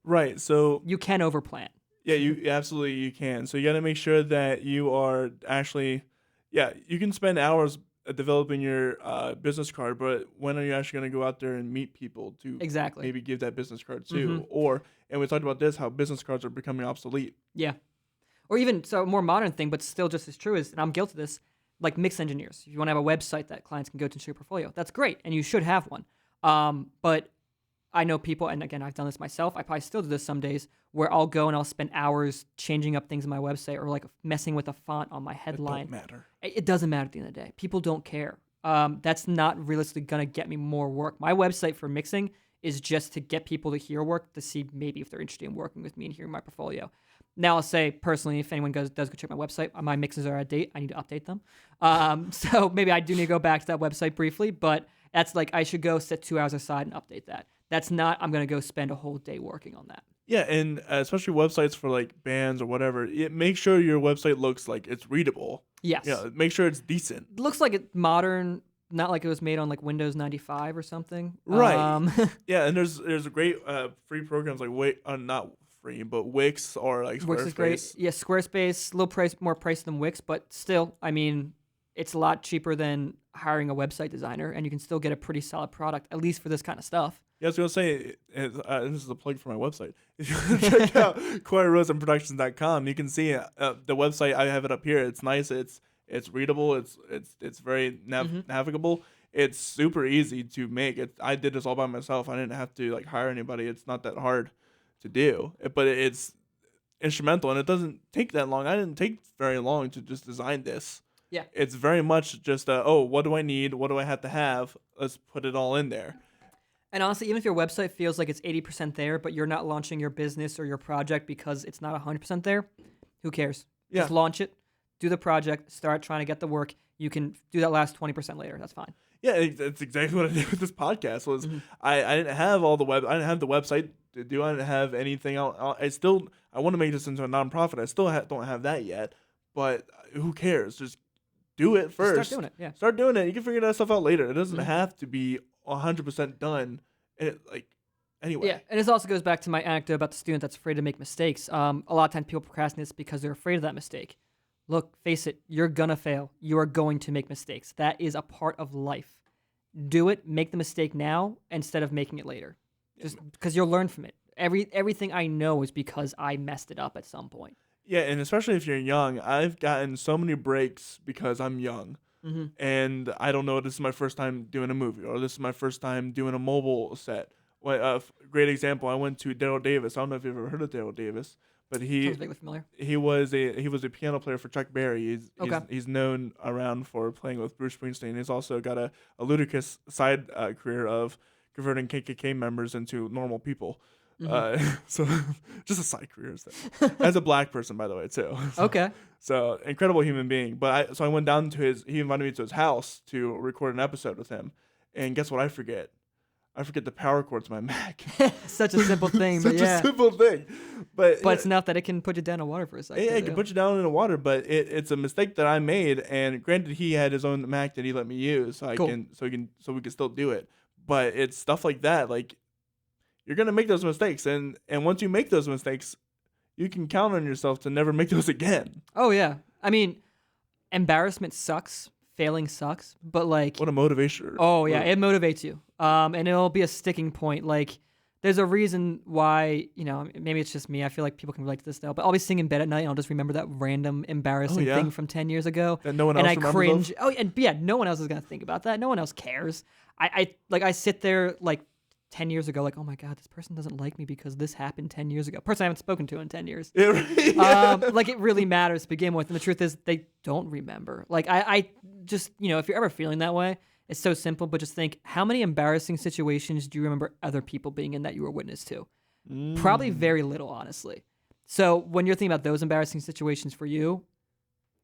Right. So you can overplan. Yeah, you absolutely you can. So you got to make sure that you are actually, yeah, you can spend hours developing your business card, but when are you actually going to go out there and meet people to Exactly. maybe give that business card Mm-hmm. to? Or, and we talked about this, how business cards are becoming obsolete. Yeah. Or even so, a more modern thing, but still just as true is, and I'm guilty of this, like mix engineers. If you want to have a website that clients can go to show your portfolio, that's great, and you should have one. But I know people, and again, I've done this myself. I probably still do this some days, where I'll go and I'll spend hours changing up things in my website or like messing with a font on my It headline. don't matter. It doesn't matter at the end of the day. People don't care. That's not realistically gonna get me more work. My website for mixing is just to get people to hear work, to see maybe if they're interested in working with me and hearing my portfolio. Now, I'll say personally, if anyone does go check my website, my mixes are out of date. I need to update them. So maybe I do need to go back to that website briefly, but that's like I should go set 2 hours aside and update that. That's not I'm going to go spend a whole day working on that. Yeah, and especially websites for like bands or whatever, make sure your website looks like it's readable. Yes. Yeah, make sure it's decent. It looks like it's modern, not like it was made on like Windows 95 or something. Right. Yeah, and there's great free programs like not free, but Wix or like Squarespace. Wix is great. Yeah, Squarespace, a little more price than Wix, but still, I mean, it's a lot cheaper than hiring a website designer, and you can still get a pretty solid product, at least for this kind of stuff. Yeah, I was gonna say, this is a plug for my website. If you check out QuarryRosenProductions.com, you can see the website. I have it up here. It's nice. It's readable. It's very navigable. It's super easy to make. I did this all by myself. I didn't have to like hire anybody. It's not that hard to do, but it's instrumental, and it doesn't take that long. I didn't take very long to just design this. Yeah. It's very much just what do I need? What do I have to have? Let's put it all in there. And honestly, even if your website feels like it's 80% there, but you're not launching your business or your project because it's not 100% there, who cares? Yeah. Just launch it, do the project, start trying to get the work. You can do that last 20% later. That's fine. Yeah, that's exactly what I did with this podcast. Was I didn't have all the I didn't have the website to do. I didn't have anything else. I want to make this into a nonprofit. I still don't have that yet. But who cares? Just do it first. Just start doing it. Yeah. Start doing it. You can figure that stuff out later. It doesn't have to be 100% done. Anyway. Yeah, and this also goes back to my anecdote about the student that's afraid to make mistakes. A lot of times people procrastinate because they're afraid of that mistake. Look, face it, you're gonna fail. You are going to make mistakes. That is a part of life. Do it, make the mistake now instead of making it later. Just because you'll learn from it. Everything I know is because I messed it up at some point. Yeah, and especially if you're young, I've gotten so many breaks because I'm young. And I don't know, this is my first time doing a movie, or this is my first time doing a mobile set. Great example, I went to Daryl Davis. I don't know if you've ever heard of Daryl Davis, but Sounds vaguely familiar. he was a piano player for Chuck Berry. He's known around for playing with Bruce Springsteen. He's also got a ludicrous side career of converting KKK members into normal people. So just a side career as a black person, by the way, too. Okay. So incredible human being. But I went down to he invited me to his house to record an episode with him. And guess what I forget? I forget the power cord to my Mac. Such a simple thing, but Such yeah. a simple thing. But it's enough that it can put you down in water for a second. yeah, it can put you down in the water, but it's a mistake that I made. And granted, he had his own Mac that he let me use, so we can still do it. But it's stuff like that, like you're gonna make those mistakes, and once you make those mistakes, you can count on yourself to never make those again. Oh yeah, I mean, embarrassment sucks, failing sucks, but like, What a motivation! oh yeah, it motivates you, and it'll be a sticking point. Like, there's a reason why, maybe it's just me. I feel like people can relate to this now, but I'll be sitting in bed at night and I'll just remember that random embarrassing thing from 10 years ago, that no one else and I remembers cringe. of? Oh, and yeah, no one else is gonna think about that. No one else cares. I sit there like 10 years ago, like, oh my God, this person doesn't like me because this happened 10 years ago. Person I haven't spoken to in 10 years. Like, it really matters to begin with. And the truth is, they don't remember. Like, I just, if you're ever feeling that way, it's so simple, but just think, how many embarrassing situations do you remember other people being in that you were witness to? Probably very little, honestly. So when you're thinking about those embarrassing situations for you,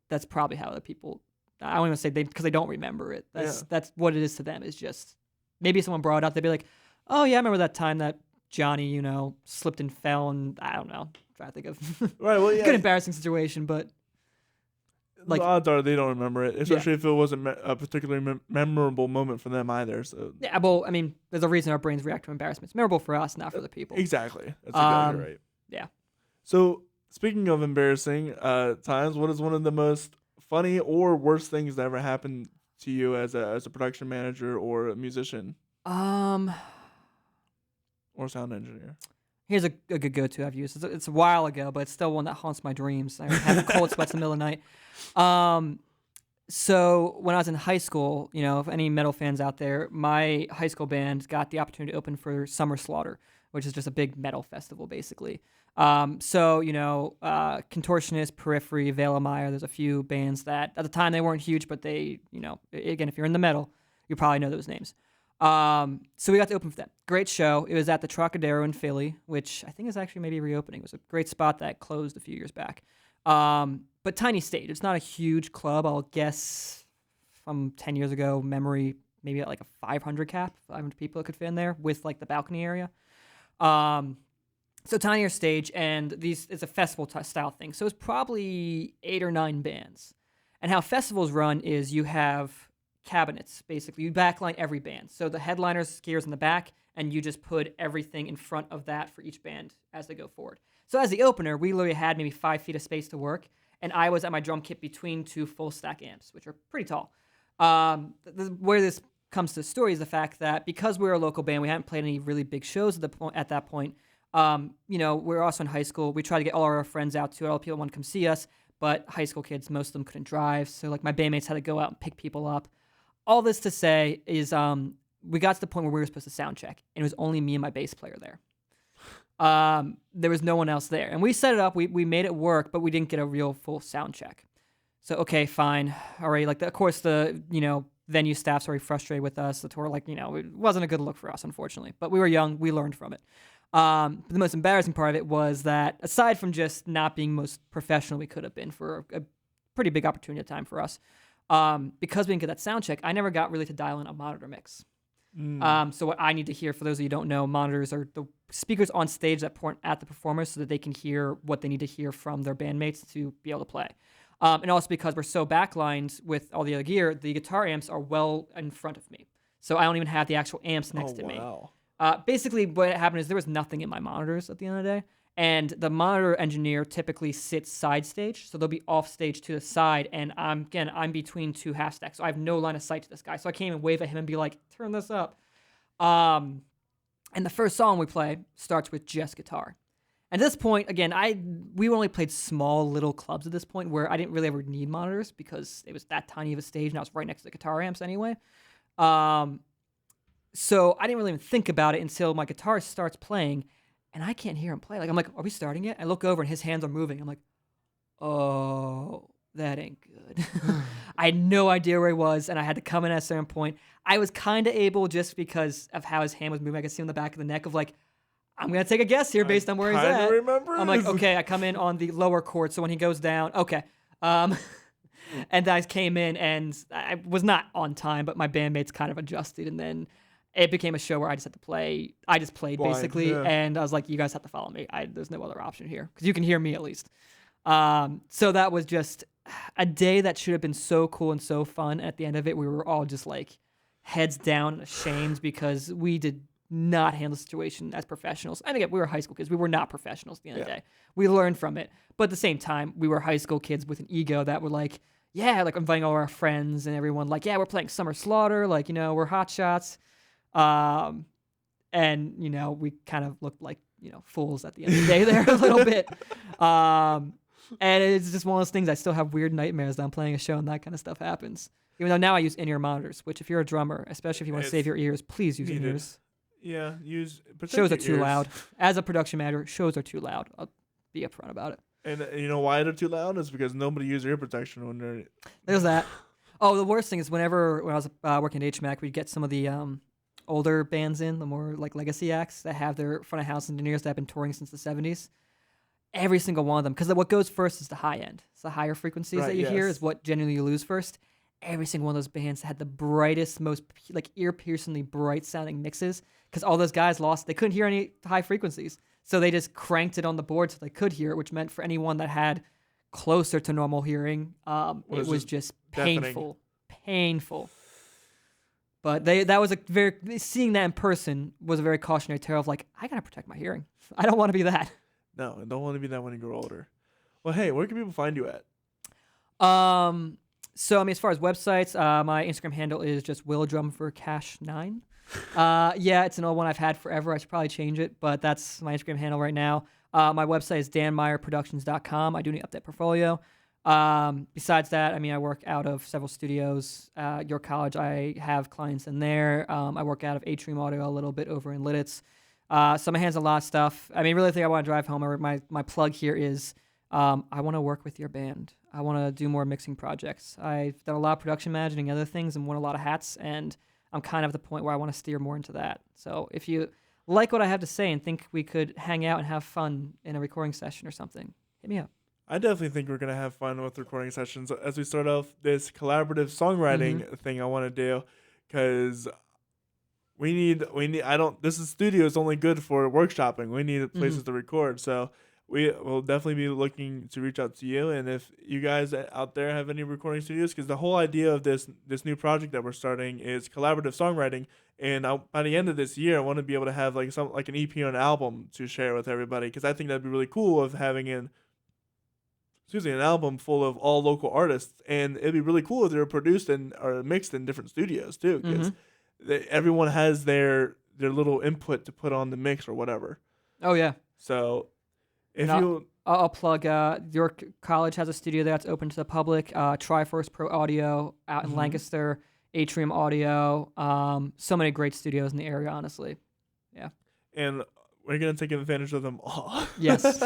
that's probably how other people, I don't even say because they don't remember it. That's what it is to them, is just, maybe someone brought it up, they'd be like, oh yeah, I remember that time that Johnny, slipped and fell, and I don't know. I'm trying to think of right. Well, yeah. Good embarrassing situation, but like, the odds are they don't remember it, especially if it wasn't a particularly memorable moment for them either. So yeah, well, I mean, there's a reason our brains react to embarrassment. It's memorable for us, not for the people. Exactly. That's exactly right. Yeah. So Speaking of embarrassing times, what is one of the most funny or worst things that ever happened to you as a production manager or a musician Um, or sound engineer? Here's a good go-to I've used. It's a while ago, but it's still one that haunts my dreams. I have cold sweats in the middle of the night. Um, so when I was in high school, if any metal fans out there, my high school band got the opportunity to open for Summer Slaughter, which is just a big metal festival, basically. Contortionist, Periphery, Veil Meyer, there's a few bands that at the time they weren't huge, but they, again, if you're in the metal, you probably know those names. So we got to open for that. Great show. It was at the Trocadero in Philly, which I think is actually maybe reopening. It was a great spot that closed a few years back. But tiny stage. It's not a huge club. I'll guess from 10 years ago, memory, maybe at like a 500 cap, 500 people that could fit in there with like the balcony area. So tinier stage, and it's a festival style thing. So it's probably 8 or 9 bands. And how festivals run is you have cabinets, basically. You backline every band. So the headliner's gear's in the back, and you just put everything in front of that for each band as they go forward. So as the opener, we literally had maybe 5 feet of space to work, and I was at my drum kit between 2 full stack amps, which are pretty tall. Where this comes to the story is the fact that because we were a local band, we hadn't played any really big shows at that point. We're also in high school. We tried to get all our friends out too. All the people wanted to come see us, but high school kids, most of them couldn't drive. So like my bandmates had to go out and pick people up. All this to say is we got to the point where we were supposed to sound check, and it was only me and my bass player there. There was no one else there. And we set it up. We made it work, but we didn't get a real full sound check. So, okay, fine. All right, of course, the venue staff's already frustrated with us. The tour, it wasn't a good look for us, unfortunately. But we were young. We learned from it. But the most embarrassing part of it was that, aside from just not being most professional we could have been for a pretty big opportunity at the time for us, because we didn't get that sound check, I never got really to dial in a monitor mix. So what I need to hear, for those of you who don't know, monitors are the speakers on stage that point at the performers so that they can hear what they need to hear from their bandmates to be able to play. And also because we're so backlined with all the other gear, the guitar amps are well in front of me. So I don't even have the actual amps next to me. Basically, what happened is there was nothing in my monitors at the end of the day. And the monitor engineer typically sits side stage, so they'll be off stage to the side, and I'm between 2 half stacks, so I have no line of sight to this guy, so I can't even wave at him and be like, turn this up. And the first song we play starts with just guitar. At this point, again, we only played small little clubs at this point where I didn't really ever need monitors because it was that tiny of a stage, and I was right next to the guitar amps anyway. So I didn't really even think about it until my guitarist starts playing, and I can't hear him play. I'm like, are we starting yet? I look over, and his hands are moving. I'm like, oh, that ain't good. I had no idea where he was, and I had to come in at a certain point. I was kind of able, just because of how his hand was moving, I could see on the back of the neck of I'm going to take a guess here based on where he's at. I'm like, okay, I come in on the lower chord, so when he goes down, okay. And I came in, and I was not on time, but my bandmates kind of adjusted, and then it became a show where I just had to play. I just played, basically, and I was like, you guys have to follow me. There's no other option here, because you can hear me at least. So that was just a day that should have been so cool and so fun. At the end of it, we were all just heads down and ashamed because we did not handle the situation as professionals. And again, we were high school kids. We were not professionals at the end of the day. We learned from it. But at the same time, we were high school kids with an ego that were inviting all our friends and everyone, we're playing Summer Slaughter, we're hot shots. And, we kind of looked like, fools at the end of the day there a little bit. And it's just one of those things. I still have weird nightmares that I'm playing a show and that kind of stuff happens. Even though now I use in-ear monitors, which if you're a drummer, especially if you want to save your ears, please use in-ears. Yeah, shows are too loud. As a production manager, shows are too loud. I'll be upfront about it. And you know why they're too loud? Is because nobody uses ear protection when they're... There's that. Oh, the worst thing is when I was working at HMAC, we'd get some of the older bands in, the more legacy acts that have their front of house engineers that have been touring since the 70s. Every single one of them, because what goes first is the high end. It's the higher frequencies that you hear is what generally you lose first. Every single one of those bands had the brightest, most ear-piercingly bright sounding mixes, because all those guys they couldn't hear any high frequencies. So they just cranked it on the board so they could hear it, which meant for anyone that had closer to normal hearing, it was just painful. But that was seeing that in person was a very cautionary tale of I gotta protect my hearing. I don't want to be that. No, I don't want to be that when you grow older. Well, hey, where can people find you at? So I mean, as far as websites, my Instagram handle is just willdrumforcash9. Yeah, it's an old one I've had forever. I should probably change it, but that's my Instagram handle right now. My website is danmeyerproductions.com. I do need to update portfolio. Besides that, I mean, I work out of several studios. York College, I have clients in there. I work out of Atrium Audio a little bit over in Lidditz. So my hands on a lot of stuff. I mean, really think I want to drive home. My plug here is I want to work with your band. I want to do more mixing projects. I've done a lot of production managing and other things and worn a lot of hats, and I'm kind of at the point where I want to steer more into that. So if you like what I have to say and think we could hang out and have fun in a recording session or something, hit me up. I definitely think we're going to have fun with recording sessions as we start off this collaborative songwriting thing I want to do, because this studio is only good for workshopping. We need places to record. So we will definitely be looking to reach out to you. And if you guys out there have any recording studios, because the whole idea of this new project that we're starting is collaborative songwriting. And by the end of this year, I want to be able to have like an EP or an album to share with everybody, because I think that'd be really cool of having an album full of all local artists. And it'd be really cool if they were produced or mixed in different studios too, because everyone has their little input to put on the mix or whatever. Oh yeah. So I'll plug York College has a studio that's open to the public. Triforce Pro Audio out in Lancaster, Atrium Audio. So many great studios in the area, honestly. Yeah. And we're gonna take advantage of them all. Yes.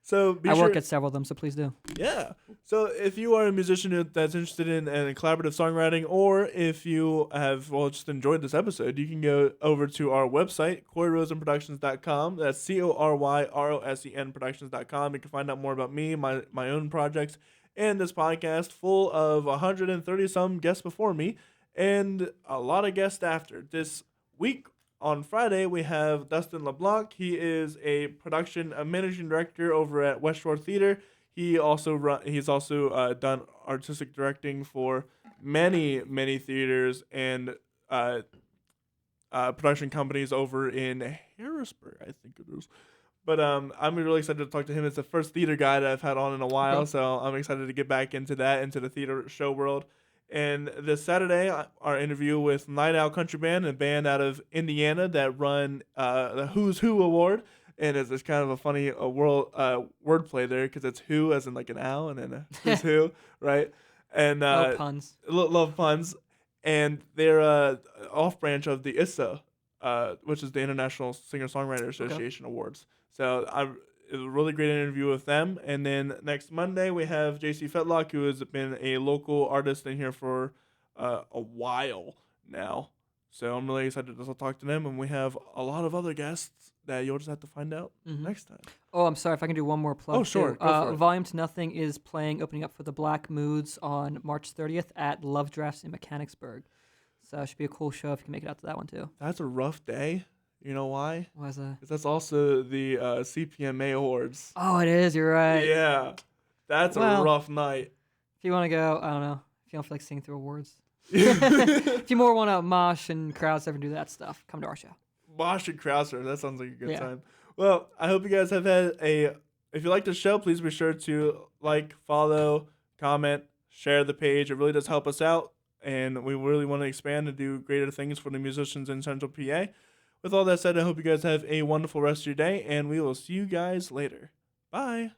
So I work at several of them, so please do. Yeah. So if you are a musician that's interested in collaborative songwriting, or if you have just enjoyed this episode, you can go over to our website, CoreyRosenProductions.com. That's CORYROSEN Productions.com. You can find out more about me, my own projects, and this podcast full of 130 some guests before me, and a lot of guests after. This week on Friday, we have Dustin LeBlanc. He is a managing director over at West Shore Theater. He's also done artistic directing for many theaters and production companies over in Harrisburg, I think it is. But I'm really excited to talk to him. It's the first theater guy that I've had on in a while, so I'm excited to get back into the theater show world. And this Saturday, our interview with Night Owl Country Band, a band out of Indiana that run the Who's Who Award. And it's kind of a funny wordplay there, because it's who as in like an owl and then a who's who, right? And Love puns. Love puns. And they're off branch of the ISSA, which is the International Singer-Songwriter Association Awards. So it was a really great interview with them. And then next Monday, we have JC Fetlock, who has been a local artist in here for a while now. So I'm really excited to talk to them. And we have a lot of other guests that you'll just have to find out next time. Oh, I'm sorry, if I can do one more plug. Oh, sure. Too. Go for it. Volume to Nothing is opening up for the Black Moods on March 30th at Love Drafts in Mechanicsburg. So it should be a cool show if you can make it out to that one, too. That's a rough day. You know why? Why is that? Because that's also the CPMA Awards. Oh, it is. You're right. Yeah. That's a rough night. If you want to go, I don't know. If you don't feel like singing through awards. If you more want to mosh and crowd surf and do that stuff, come to our show. Mosh and crowd surf. That sounds like a good time. Well, I hope you guys have had if you like the show, please be sure to like, follow, comment, share the page. It really does help us out. And we really want to expand and do greater things for the musicians in Central PA. With all that said, I hope you guys have a wonderful rest of your day, and we will see you guys later. Bye.